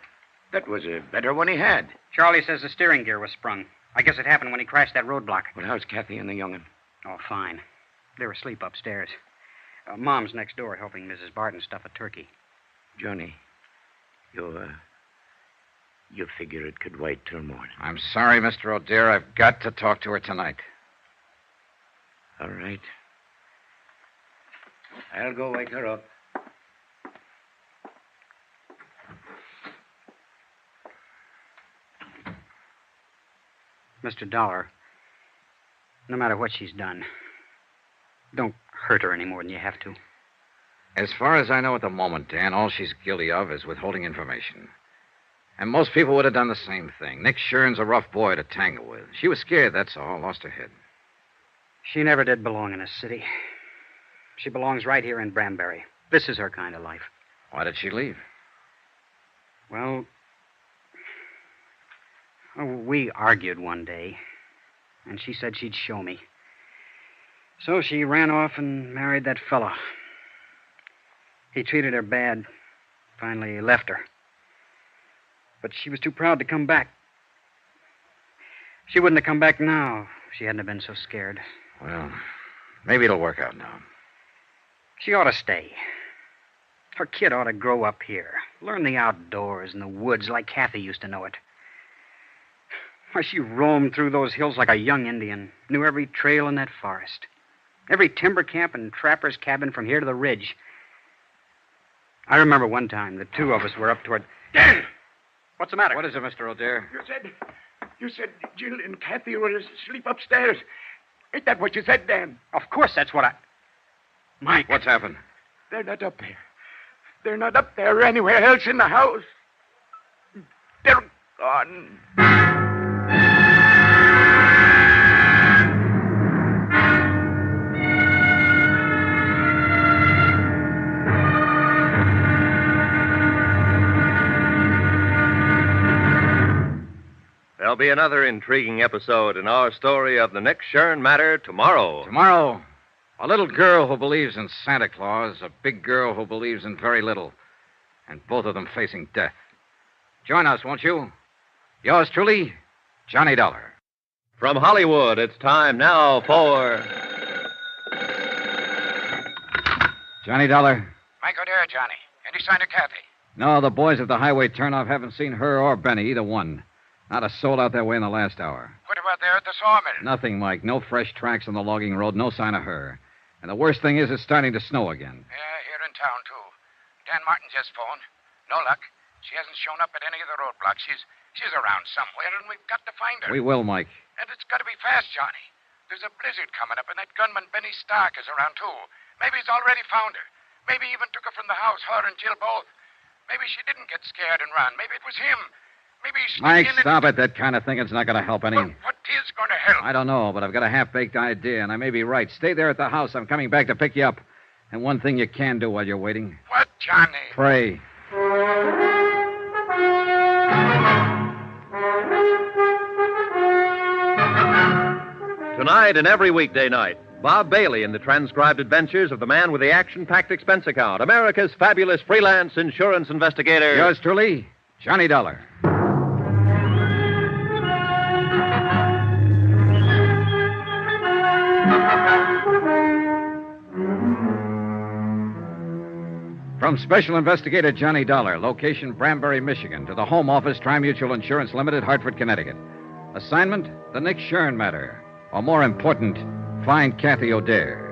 That was a better one he had. Charlie says the steering gear was sprung. I guess it happened when he crashed that roadblock. Well, how's Kathy and the young'un? Oh, fine. They're asleep upstairs. Mom's next door helping Mrs. Barton stuff a turkey. Johnny, you figure it could wait till morning. I'm sorry, Mr. O'Dare. I've got to talk to her tonight. All right. I'll go wake her up. Mr. Dollar, no matter what she's done, don't hurt her any more than you have to. As far as I know at the moment, Dan, all she's guilty of is withholding information. And most people would have done the same thing. Nick Shurn's a rough boy to tangle with. She was scared, that's all. Lost her head. She never did belong in a city. She belongs right here in Branbury. This is her kind of life. Why did she leave? Well, we argued one day, and she said she'd show me. So she ran off and married that fellow. He treated her bad. Finally left her. But she was too proud to come back. She wouldn't have come back now if she hadn't have been so scared. Well, maybe it'll work out now. She ought to stay. Her kid ought to grow up here. Learn the outdoors and the woods like Kathy used to know it. Why, she roamed through those hills like a young Indian. Knew every trail in that forest. Every timber camp and trapper's cabin from here to the ridge. I remember one time the two of us were up toward... Dan! What's the matter? What is it, Mr. O'Dare? You said Jill and Kathy were asleep upstairs. Ain't that what you said, Dan? Of course, that's what I... Mike. What's happened? They're not up there. They're not up there or anywhere else in the house. They're gone. There'll be another intriguing episode in our story of the Nick Shurn matter tomorrow. Tomorrow, a little girl who believes in Santa Claus, a big girl who believes in very little, and both of them facing death. Join us, won't you? Yours truly, Johnny Dollar. From Hollywood, it's time now for... Johnny Dollar? Mike O'Dare, Johnny. Any sign of Kathy? No, the boys at the highway turnoff haven't seen her or Benny, either one. Not a soul out that way in the last hour. What about there at the sawmill? Nothing, Mike. No fresh tracks on the logging road, no sign of her. And the worst thing is it's starting to snow again. Yeah, here in town, too. Dan Martin just phoned. No luck. She hasn't shown up at any of the roadblocks. She's around somewhere, and we've got to find her. We will, Mike. And it's got to be fast, Johnny. There's a blizzard coming up, and that gunman Benny Stark is around, too. Maybe he's already found her. Maybe even took her from the house, her and Jill both. Maybe she didn't get scared and run. Maybe it was him. Maybe he's Mike, in stop it. That kind of thinking's not going to help any. Well, what is going to help? I don't know, but I've got a half-baked idea, and I may be right. Stay there at the house. I'm coming back to pick you up. And one thing you can do while you're waiting. What, Johnny? Pray. Tonight and every weekday night, Bob Bailey in the transcribed adventures of the man with the action-packed expense account, America's fabulous freelance insurance investigator. Yours truly, Johnny Dollar. From Special Investigator Johnny Dollar, location Branbury, Michigan, to the Home Office, Tri-Mutual Insurance Limited, Hartford, Connecticut. Assignment, the Nick Shurn matter. Or more important, find Kathy O'Dare.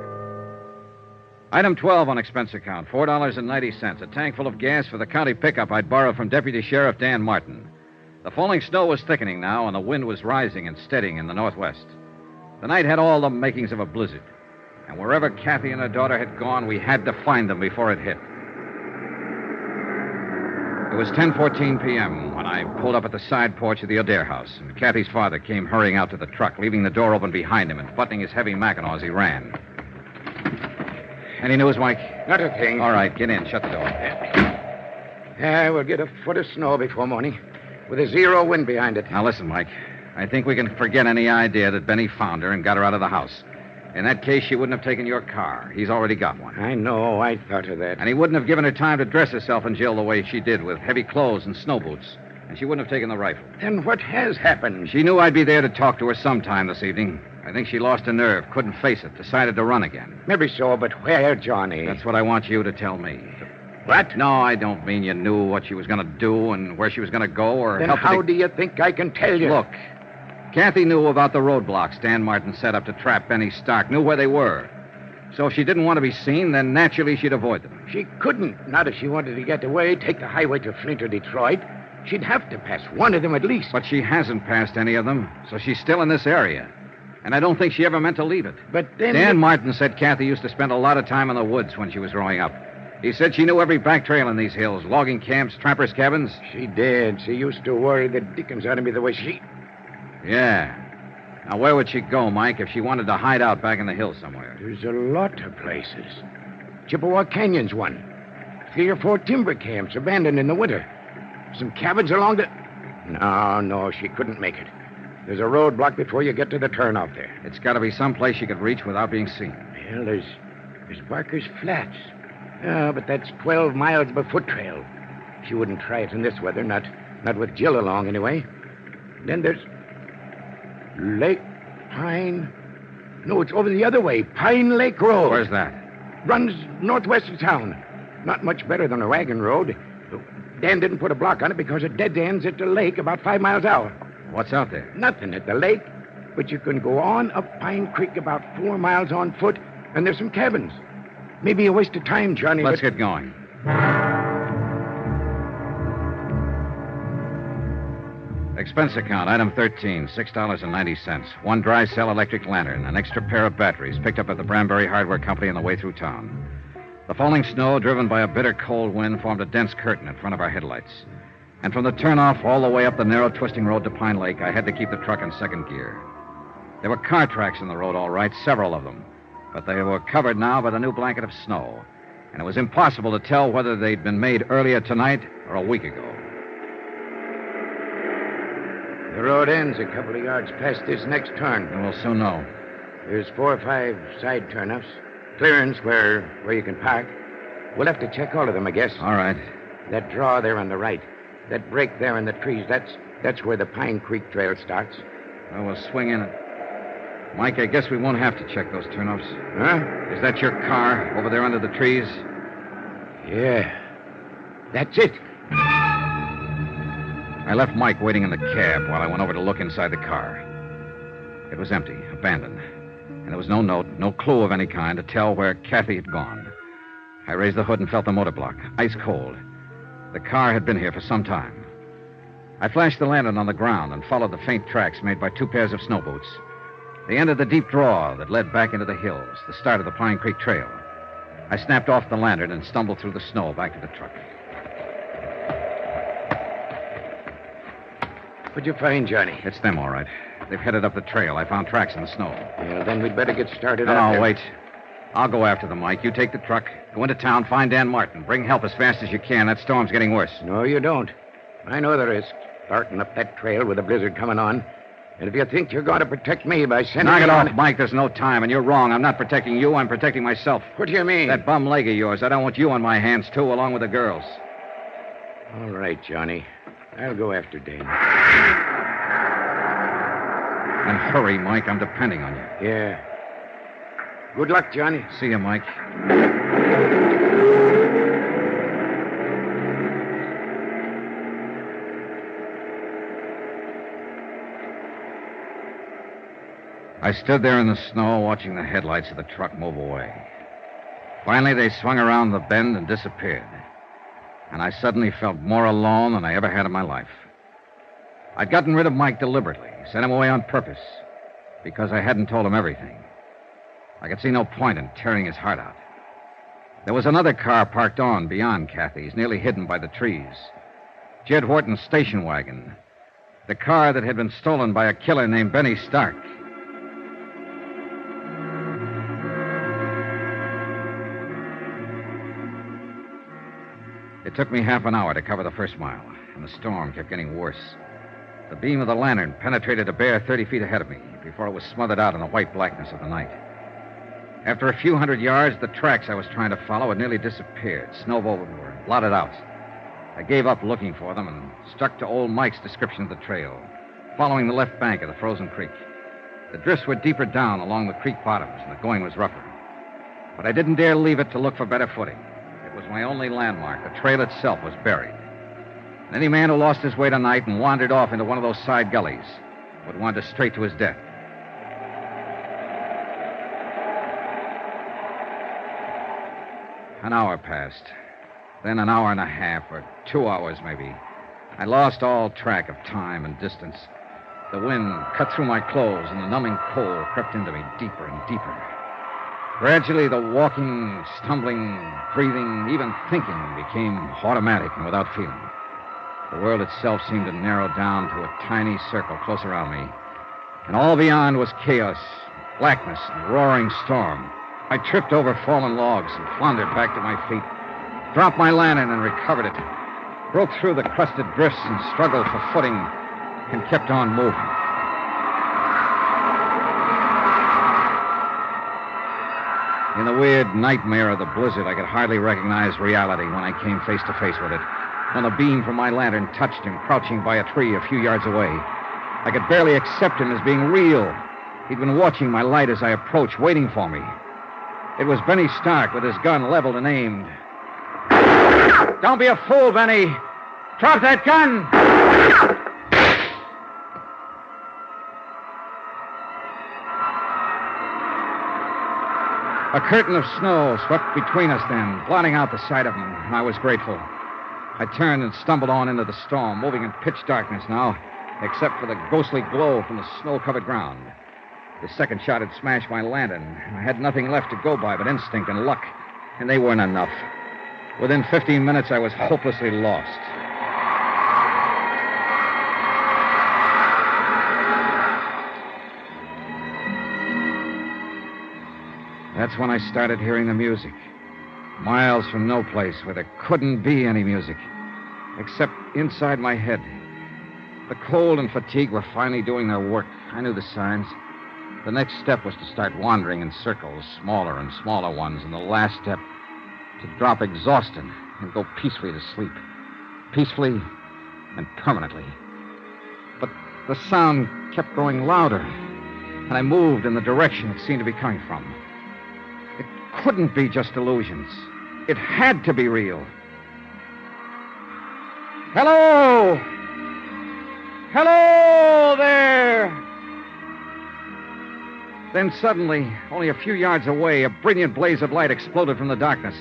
Item 12 on expense account, $4.90, a tank full of gas for the county pickup I'd borrowed from Deputy Sheriff Dan Martin. The falling snow was thickening now, and the wind was rising and steadying in the northwest. The night had all the makings of a blizzard. And wherever Kathy and her daughter had gone, we had to find them before it hit. It was 10:14 p.m. when I pulled up at the side porch of the O'Dare house, and Kathy's father came hurrying out to the truck, leaving the door open behind him and buttoning his heavy mackinaw as he ran. Any news, Mike? Not a thing. All right, get in. Shut the door. Yeah, we'll get a foot of snow before morning, with a zero wind behind it. Now, listen, Mike. I think we can forget any idea that Benny found her and got her out of the house. In that case, she wouldn't have taken your car. He's already got one. I know. I thought of that. And he wouldn't have given her time to dress herself and Jill the way she did, with heavy clothes and snow boots. And she wouldn't have taken the rifle. Then what has happened? She knew I'd be there to talk to her sometime this evening. I think she lost her nerve, couldn't face it, decided to run again. Maybe so, but where, Johnny? That's what I want you to tell me. What? No, I don't mean you knew what she was going to do and where she was going to go or Then help her how do you think I can tell you? Look, Kathy knew about the roadblocks Dan Martin set up to trap Benny Stark, knew where they were. So if she didn't want to be seen, then naturally she'd avoid them. She couldn't. Not if she wanted to get away, take the highway to Flint or Detroit. She'd have to pass one of them at least. But she hasn't passed any of them, so she's still in this area. And I don't think she ever meant to leave it. But then... Dan Martin said Kathy used to spend a lot of time in the woods when she was growing up. He said she knew every back trail in these hills, logging camps, trappers' cabins. She did. She used to worry the dickens out of me the way she... Yeah. Now, where would she go, Mike, if she wanted to hide out back in the hills somewhere? There's a lot of places. Chippewa Canyon's one. 3 or 4 timber camps abandoned in the winter. Some cabins along the... No, she couldn't make it. There's a roadblock before you get to the turnoff there. It's got to be someplace she could reach without being seen. Well, there's Barker's Flats. But that's 12 miles of a foot trail. She wouldn't try it in this weather, not with Jill along, anyway. Then there's Lake Pine... No, it's over the other way. Pine Lake Road. Where's that? Runs northwest of town. Not much better than a wagon road. Dan didn't put a block on it because it dead ends at the lake about 5 miles out. What's out there? Nothing at the lake, but you can go on up Pine Creek about 4 miles on foot, and there's some cabins. Maybe a waste of time, Johnny, Let's get going. Expense account, item 13, $6.90. 1 dry cell electric lantern, an extra pair of batteries picked up at the Branbury Hardware Company on the way through town. The falling snow, driven by a bitter cold wind, formed a dense curtain in front of our headlights. And from the turnoff all the way up the narrow twisting road to Pine Lake, I had to keep the truck in second gear. There were car tracks in the road, all right, several of them. But they were covered now by the new blanket of snow. And it was impossible to tell whether they'd been made earlier tonight or a week ago. The road ends a couple of yards past this next turn. And we'll soon know. There's 4 or 5 side turnoffs. Clearance where you can park. We'll have to check all of them, I guess. All right. That draw there on the right. That break there in the trees, that's where the Pine Creek Trail starts. Well, we'll swing in it. Mike, I guess we won't have to check those turnoffs. Huh? Is that your car over there under the trees? Yeah. That's it. I left Mike waiting in the cab while I went over to look inside the car. It was empty, abandoned. And there was no note, no clue of any kind to tell where Kathy had gone. I raised the hood and felt the motor block, ice cold. The car had been here for some time. I flashed the lantern on the ground and followed the faint tracks made by 2 pairs of snow boots. They entered the deep draw that led back into the hills, the start of the Pine Creek Trail. I snapped off the lantern and stumbled through the snow back to the truck. What'd you find, Johnny? It's them, all right. They've headed up the trail. I found tracks in the snow. Well, then we'd better get started out No, there. wait. I'll go after them, Mike. You take the truck, go into town, find Dan Martin. Bring help as fast as you can. That storm's getting worse. No, you don't. I know the risk. Starting up that trail with a blizzard coming on. And if you think you're going to protect me by sending Knock me it on... off, Mike. There's no time, and you're wrong. I'm not protecting you. I'm protecting myself. What do you mean? That bum leg of yours. I don't want you on my hands, too, along with the girls. All right, Johnny. I'll go after Dane. And hurry, Mike. I'm depending on you. Yeah. Good luck, Johnny. See you, Mike. I stood there in the snow watching the headlights of the truck move away. Finally, they swung around the bend and disappeared. And I suddenly felt more alone than I ever had in my life. I'd gotten rid of Mike deliberately, sent him away on purpose, because I hadn't told him everything. I could see no point in tearing his heart out. There was another car parked on beyond Kathy's, nearly hidden by the trees. Jed Horton's station wagon. The car that had been stolen by a killer named Benny Stark. It took me half an hour to cover the first mile, and the storm kept getting worse. The beam of the lantern penetrated a bare 30 feet ahead of me before it was smothered out in the white blackness of the night. After a few hundred yards, the tracks I was trying to follow had nearly disappeared, snowed over and blotted out. I gave up looking for them and stuck to old Mike's description of the trail, following the left bank of the frozen creek. The drifts were deeper down along the creek bottoms, and the going was rougher. But I didn't dare leave it to look for better footing. It was my only landmark. The trail itself was buried. And any man who lost his way tonight and wandered off into one of those side gullies would wander straight to his death. An hour passed. Then an hour and a half, or 2 hours maybe. I lost all track of time and distance. The wind cut through my clothes, and the numbing cold crept into me deeper and deeper. Gradually, the walking, stumbling, breathing, even thinking became automatic and without feeling. The world itself seemed to narrow down to a tiny circle close around me. And all beyond was chaos, blackness, and roaring storm. I tripped over fallen logs and floundered back to my feet, dropped my lantern and recovered it, broke through the crusted drifts and struggled for footing, and kept on moving. In the weird nightmare of the blizzard, I could hardly recognize reality when I came face to face with it. When the beam from my lantern touched him, crouching by a tree a few yards away. I could barely accept him as being real. He'd been watching my light as I approached, waiting for me. It was Benny Stark with his gun leveled and aimed. Don't be a fool, Benny. Drop that gun! A curtain of snow swept between us then, blotting out the sight of him, and I was grateful. I turned and stumbled on into the storm, moving in pitch darkness now, except for the ghostly glow from the snow-covered ground. The second shot had smashed my lantern, and I had nothing left to go by but instinct and luck, and they weren't enough. Within 15 minutes, I was hopelessly lost. That's when I started hearing the music. Miles from no place where there couldn't be any music, except inside my head. The cold and fatigue were finally doing their work. I knew the signs. The next step was to start wandering in circles, smaller and smaller ones, and the last step, to drop exhausted and go peacefully to sleep. Peacefully and permanently. But the sound kept growing louder, and I moved in the direction it seemed to be coming from. It couldn't be just illusions. It had to be real. Hello! Hello there! Then suddenly, only a few yards away, a brilliant blaze of light exploded from the darkness.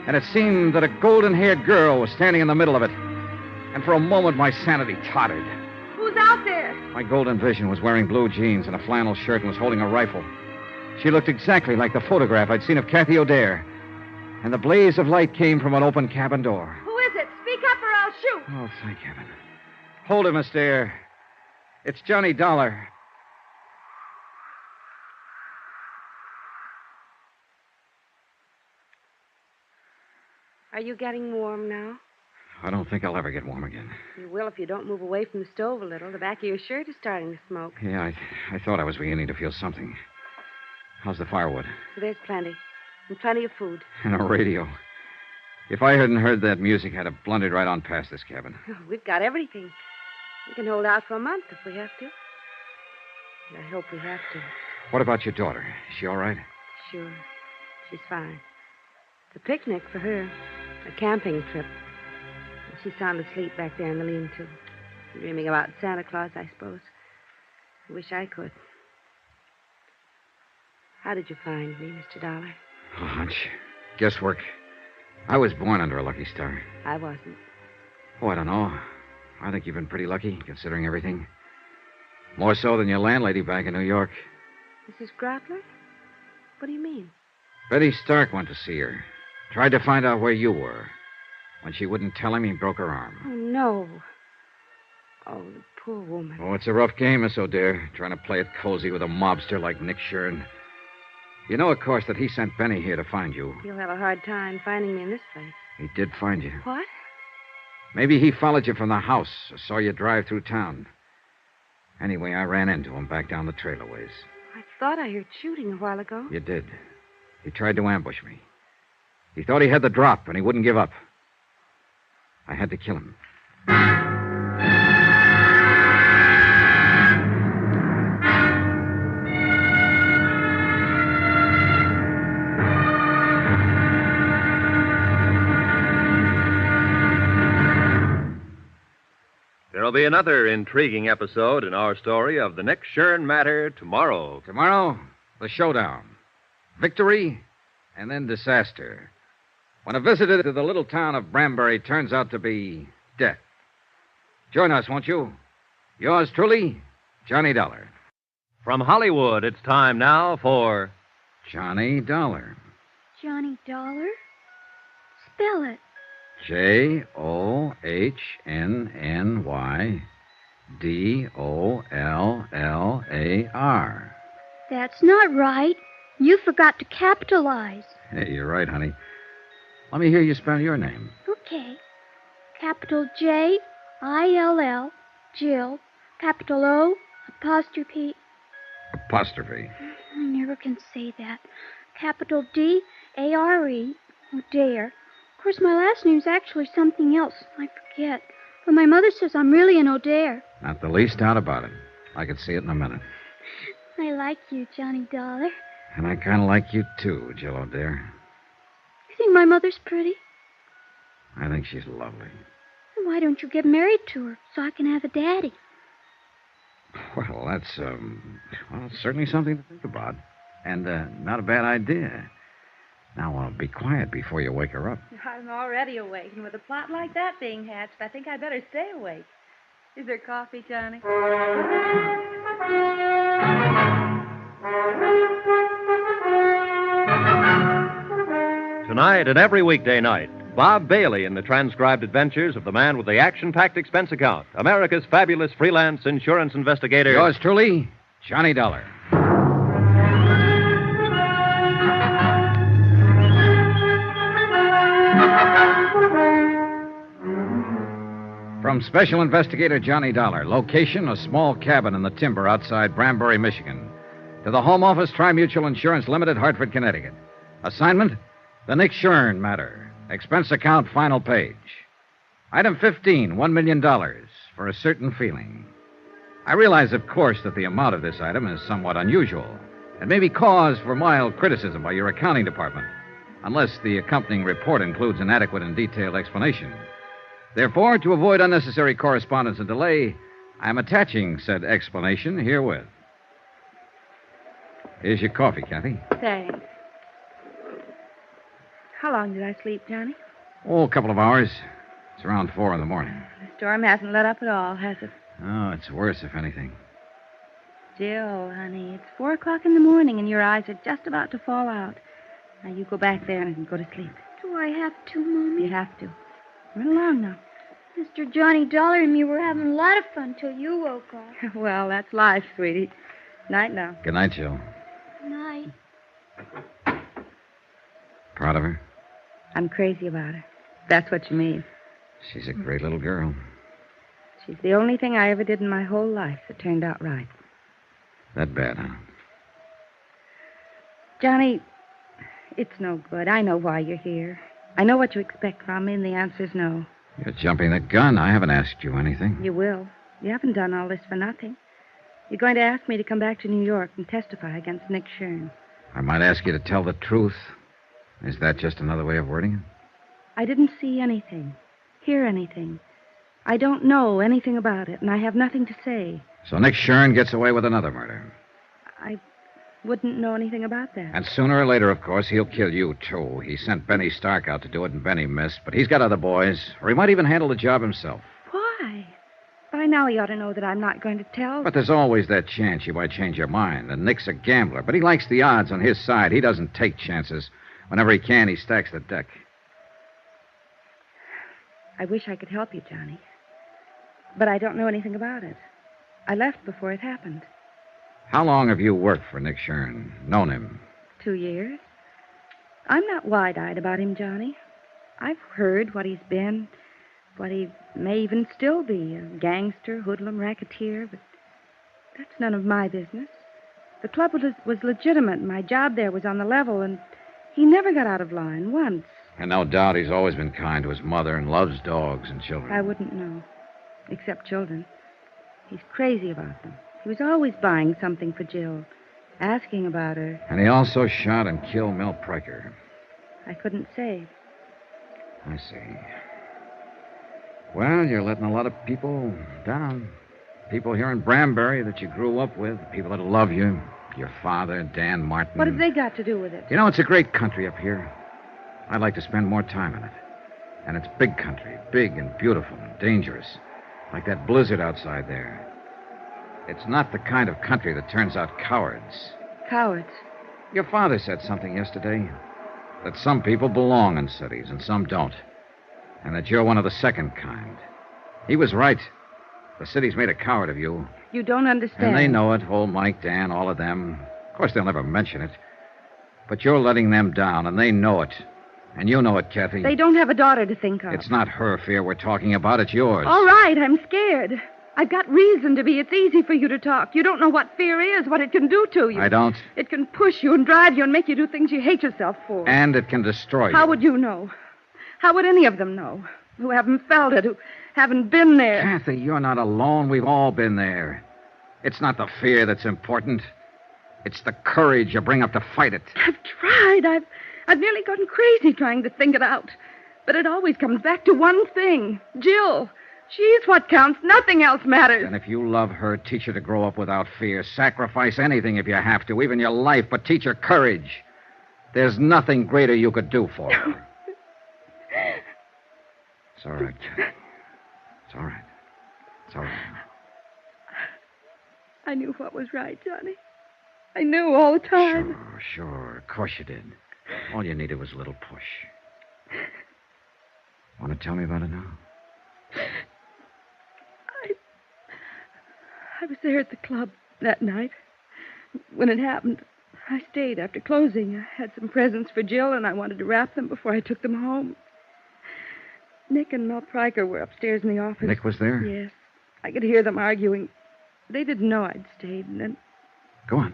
And it seemed that a golden-haired girl was standing in the middle of it. And for a moment, my sanity tottered. Who's out there? My golden vision was wearing blue jeans and a flannel shirt and was holding a rifle. She looked exactly like the photograph I'd seen of Kathy O'Dare. And the blaze of light came from an open cabin door. Who is it? Speak up or I'll shoot. Oh, thank heaven. Hold it, Miss Dare. It's Johnny Dollar. Are you getting warm now? I don't think I'll ever get warm again. You will if you don't move away from the stove a little. The back of your shirt is starting to smoke. Yeah, I thought I was beginning to feel something. How's the firewood? There's plenty. And plenty of food. And a radio. If I hadn't heard that music, I'd have blundered right on past this cabin. Oh, we've got everything. We can hold out for a month if we have to. I hope we have to. What about your daughter? Is she all right? Sure. She's fine. It's a picnic for her. A camping trip. She's sound asleep back there in the lean-to. Dreaming about Santa Claus, I suppose. I wish I could. How did you find me, Mr. Dollar? A hunch. Guesswork. I was born under a lucky star. I wasn't. Oh, I don't know. I think you've been pretty lucky, considering everything. More so than your landlady back in New York. Mrs. Grotler? What do you mean? Betty Stark went to see her. Tried to find out where you were. When she wouldn't tell him, he broke her arm. Oh, no. Oh, the poor woman. Oh, it's a rough game, Miss O'Dare, trying to play it cozy with a mobster like Nick Shurn. You know, of course, that he sent Benny here to find you. He'll have a hard time finding me in this place. He did find you. What? Maybe he followed you from the house or saw you drive through town. Anyway, I ran into him back down the trailer ways. I thought I heard shooting a while ago. You did. He tried to ambush me. He thought he had the drop, and he wouldn't give up. I had to kill him. There'll be another intriguing episode in our story of the Nick Shurn matter tomorrow. Tomorrow, the showdown. Victory, and then disaster. When a visitor to the little town of Branbury turns out to be death. Join us, won't you? Yours truly, Johnny Dollar. From Hollywood, it's time now for Johnny Dollar. Johnny Dollar? Spell it. JOHNNYDOLLAR. That's not right. You forgot to capitalize. Hey, you're right, honey. Let me hear you spell your name. Okay. Capital J-I-L-L, Jill. Capital O, apostrophe. Apostrophe. I never can say that. Capital D-A-R-E, O'Dare. Of course, my last name's actually something else. I forget. But my mother says I'm really an O'Dare. Not the least doubt about it. I could see it in a minute. I like you, Johnny Dollar. And I kind of like you, too, Jill O'Dare. You think my mother's pretty? I think she's lovely. Then why don't you get married to her so I can have a daddy? Well, that's, certainly something to think about. And, not a bad idea. Now, be quiet before you wake her up. I'm already awake, and with a plot like that being hatched, I think I better stay awake. Is there coffee, Johnny? Tonight and every weekday night, Bob Bailey in the transcribed adventures of the man with the action-packed expense account, America's fabulous freelance insurance investigator. Yours truly, Johnny Dollar. From Special Investigator Johnny Dollar, location, a small cabin in the timber outside Branbury, Michigan. To the Home Office, Tri-Mutual Insurance Limited, Hartford, Connecticut. Assignment, the Nick Shurn matter. Expense account, final page. Item 15, $1 million for a certain feeling. I realize, of course, that the amount of this item is somewhat unusual and may be cause for mild criticism by your accounting department, unless the accompanying report includes an adequate and detailed explanation. Therefore, to avoid unnecessary correspondence and delay, I am attaching said explanation herewith. Here's your coffee, Kathy. Thanks. How long did I sleep, Johnny? Oh, a couple of hours. It's around 4 in the morning. The storm hasn't let up at all, has it? Oh, it's worse, if anything. Jill, honey, it's 4 o'clock in the morning and your eyes are just about to fall out. Now, you go back there and go to sleep. Do I have to, Mommy? You have to. Run along now. Mr. Johnny Dollar and me were having a lot of fun till you woke up. Well, that's life, sweetie. Night now. Good night, Jill. Night. Proud of her? I'm crazy about her. That's what you mean. She's a great little girl. She's the only thing I ever did in my whole life that turned out right. That bad, huh? Johnny, it's no good. I know why you're here. I know what you expect from me, and the answer's no. You're jumping the gun. I haven't asked you anything. You will. You haven't done all this for nothing. You're going to ask me to come back to New York and testify against Nick Shurn. I might ask you to tell the truth. Is that just another way of wording it? I didn't see anything, hear anything. I don't know anything about it, and I have nothing to say. So Nick Shurn gets away with another murder. I wouldn't know anything about that. And sooner or later, of course, he'll kill you, too. He sent Benny Stark out to do it, and Benny missed. But he's got other boys, or he might even handle the job himself. Why? By now he ought to know that I'm not going to tell. But there's always that chance you might change your mind. And Nick's a gambler, but he likes the odds on his side. He doesn't take chances. Whenever he can, he stacks the deck. I wish I could help you, Johnny. But I don't know anything about it. I left before it happened. How long have you worked for Nick Shurn? Known him? 2 years. I'm not wide-eyed about him, Johnny. I've heard what he's been, what he may even still be, a gangster, hoodlum, racketeer, but that's none of my business. The club was legitimate, and my job there was on the level, and he never got out of line once. And no doubt he's always been kind to his mother and loves dogs and children. I wouldn't know, except children. He's crazy about them. He was always buying something for Jill, asking about her. And he also shot and killed Mel Pryker. I couldn't say. I see. Well, you're letting a lot of people down. People here in Branbury that you grew up with, people that love you, your father, Dan Martin. What have they got to do with it? You know, it's a great country up here. I'd like to spend more time in it. And it's big country, big and beautiful and dangerous. Like that blizzard outside there. It's not the kind of country that turns out cowards. Cowards? Your father said something yesterday. That some people belong in cities and some don't. And that you're one of the second kind. He was right. The city's made a coward of you. You don't understand. And they know it. Old Mike, Dan, all of them. Of course, they'll never mention it. But you're letting them down, and they know it. And you know it, Kathy. They don't have a daughter to think of. It's not her fear we're talking about. It's yours. All right, I'm scared. I've got reason to be. It's easy for you to talk. You don't know what fear is, what it can do to you. I don't. It can push you and drive you and make you do things you hate yourself for. And it can destroy you. How would you know? How would any of them know? Who haven't felt it, who haven't been there. Kathy, you're not alone. We've all been there. It's not the fear that's important. It's the courage you bring up to fight it. I've tried. I've nearly gone crazy trying to think it out. But it always comes back to one thing. Jill. She's what counts. Nothing else matters. And if you love her, teach her to grow up without fear. Sacrifice anything if you have to, even your life, but teach her courage. There's nothing greater you could do for her. It's all right, Kathy. It's all right. It's all right. I knew what was right, Johnny. I knew all the time. Sure. Of course you did. All you needed was a little push. Want to tell me about it now? I was there at the club that night. When it happened, I stayed after closing. I had some presents for Jill, and I wanted to wrap them before I took them home. Nick and Mel Pryker were upstairs in the office. Nick was there? Yes. I could hear them arguing. They didn't know I'd stayed, and then... Go on.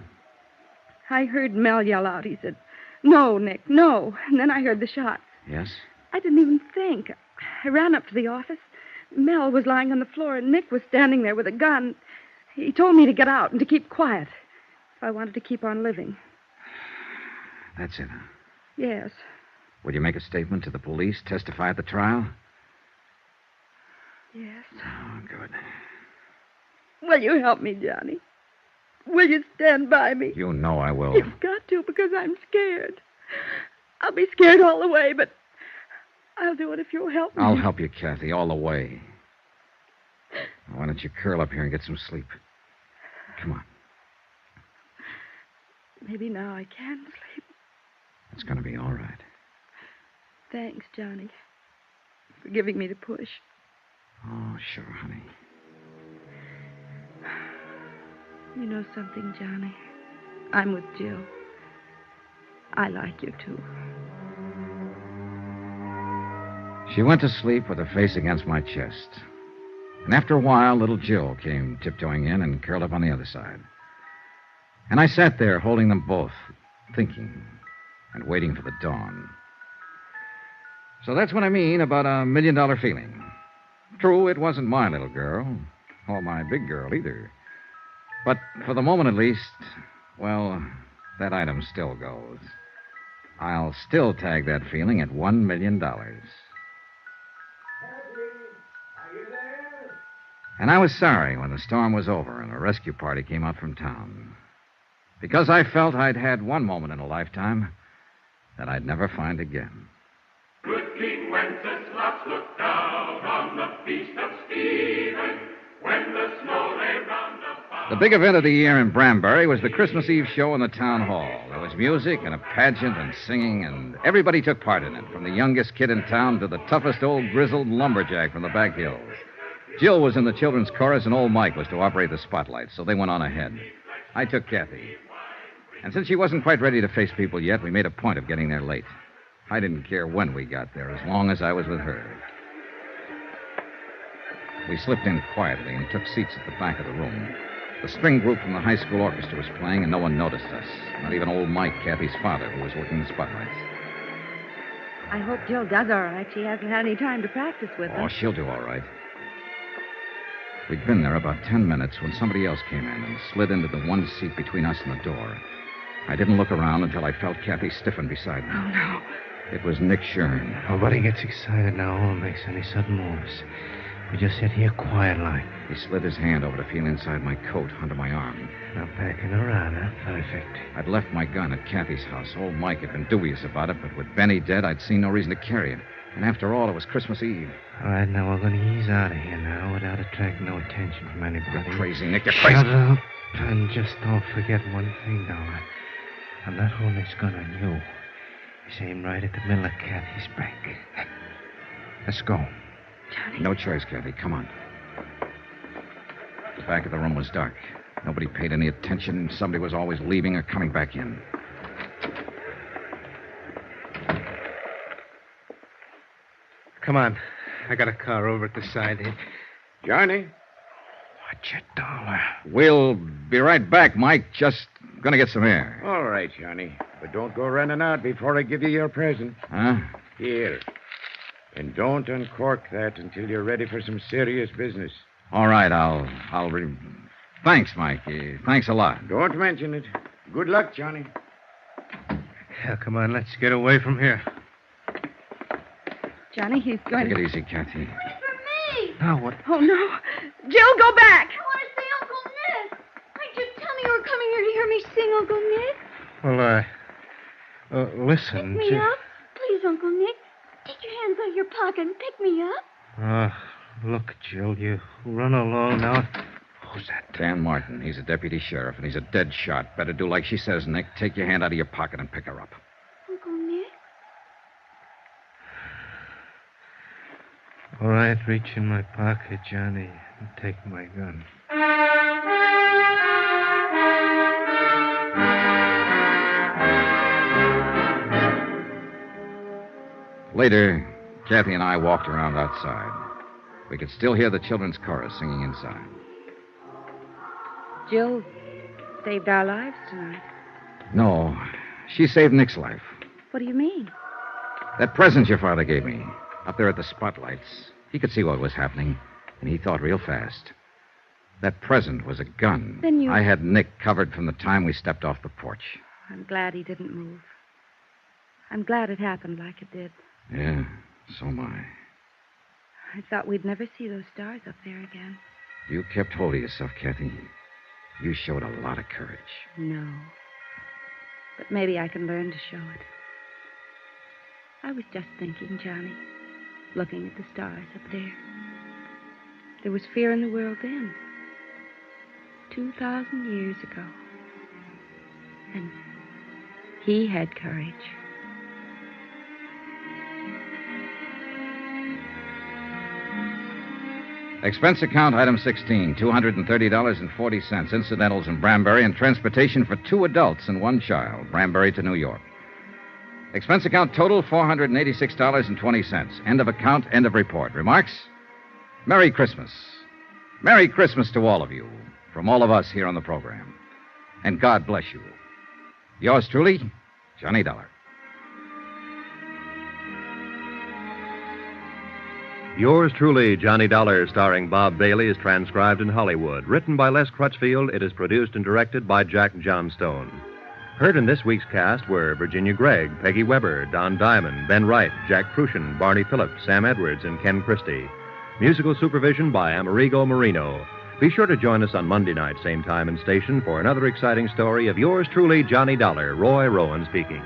I heard Mel yell out. He said, "No, Nick, no." And then I heard the shots. Yes? I didn't even think. I ran up to the office. Mel was lying on the floor, and Nick was standing there with a gun. He told me to get out and to keep quiet if I wanted to keep on living. That's it, huh? Yes. Will you make a statement to the police, testify at the trial? Yes. Oh, good. Will you help me, Johnny? Will you stand by me? You know I will. You've got to, because I'm scared. I'll be scared all the way, but I'll do it if you'll help me. I'll help you, Kathy, all the way. Why don't you curl up here and get some sleep? Come on. Maybe now I can sleep. It's going to be all right. Thanks, Johnny, for giving me the push. Oh, sure, honey. You know something, Johnny? I'm with Jill. I like you, too. She went to sleep with her face against my chest. And after a while, little Jill came tiptoeing in and curled up on the other side. And I sat there holding them both, thinking and waiting for the dawn. So that's what I mean about $1 million feeling. True, it wasn't my little girl, or my big girl either. But for the moment at least, well, that item still goes. I'll still tag that feeling at $1 million. And I was sorry when the storm was over and a rescue party came out from town. Because I felt I'd had one moment in a lifetime that I'd never find again. Good King Wenceslas looked down on the feast of Stephen when the snow lay round about. The big event of the year in Branbury was the Christmas Eve show in the town hall. There was music and a pageant and singing, and everybody took part in it, from the youngest kid in town to the toughest old grizzled lumberjack from the back hills. Jill was in the children's chorus, and old Mike was to operate the spotlight, so they went on ahead. I took Kathy. And since she wasn't quite ready to face people yet, we made a point of getting there late. I didn't care when we got there, as long as I was with her. We slipped in quietly and took seats at the back of the room. The string group from the high school orchestra was playing, and no one noticed us. Not even old Mike, Kathy's father, who was working the spotlights. I hope Jill does all right. She hasn't had any time to practice with them. Oh, she'll do all right. We'd been there about 10 minutes when somebody else came in and slid into the one seat between us and the door. I didn't look around until I felt Kathy stiffen beside me. Oh, no. It was Nick Shurn. Nobody gets excited now or makes any sudden moves. We just sit here quiet like. He slid his hand over to feel inside my coat under my arm. Now packing around, huh? Perfect. I'd left my gun at Kathy's house. Old Mike had been dubious about it, but with Benny dead, I'd seen no reason to carry it. And after all, it was Christmas Eve. All right, now we're going to ease out of here now without attracting no attention from anybody. You're crazy, Nick. You're crazy. Shut up. And just don't forget one thing, Dollar. I'm not holding this gun on you. It's aimed right at the middle of Kathy's back. Let's go. Johnny. No choice, Kathy. Come on. The back of the room was dark. Nobody paid any attention. Somebody was always leaving or coming back in. Come on. I got a car over at the side here. Johnny. Watch it, Dollar. We'll be right back, Mike. Just gonna get some air. All right, Johnny. But don't go running out before I give you your present. Huh? Here. And don't uncork that until you're ready for some serious business. All right, Thanks, Mike. Thanks a lot. Don't mention it. Good luck, Johnny. Yeah, come on, let's get away from here. Johnny, he's going Take it easy, Kathy. Me! Now what? Oh, no. Jill, go back. I want to see Uncle Nick. Why did you tell me you were coming here to hear me sing, Uncle Nick? Well, listen. Pick me up. Please, Uncle Nick. Take your hands out of your pocket and pick me up. Look, Jill, you run along now. Who's that? Dan Martin. He's a deputy sheriff, and he's a dead shot. Better do like she says, Nick. Take your hand out of your pocket and pick her up. Uncle Nick? All right, reach in my pocket, Johnny, and take my gun. Later, Kathy and I walked around outside. We could still hear the children's chorus singing inside. Jill saved our lives tonight. No, she saved Nick's life. What do you mean? That present your father gave me, up there at the spotlights. He could see what was happening, and he thought real fast. That present was a gun. Then you... I had Nick covered from the time we stepped off the porch. I'm glad he didn't move. I'm glad it happened like it did. Yeah, so am I. I thought we'd never see those stars up there again. You kept hold of yourself, Kathy. You showed a lot of courage. No. But maybe I can learn to show it. I was just thinking, Johnny, looking at the stars up there. There was fear in the world then. 2,000 years ago. And he had courage. Expense account item 16, $230.40, incidentals in Branbury and transportation for 2 adults and 1 child, Branbury to New York. Expense account total, $486.20. End of account, end of report. Remarks? Merry Christmas. Merry Christmas to all of you, from all of us here on the program. And God bless you. Yours truly, Johnny Dollar. Yours truly, Johnny Dollar, starring Bob Bailey, is transcribed in Hollywood. Written by Les Crutchfield, it is produced and directed by Jack Johnstone. Heard in this week's cast were Virginia Gregg, Peggy Weber, Don Diamond, Ben Wright, Jack Crucian, Barney Phillips, Sam Edwards, and Ken Christie. Musical supervision by Amerigo Marino. Be sure to join us on Monday night, same time and station, for another exciting story of yours truly, Johnny Dollar. Roy Rowan speaking.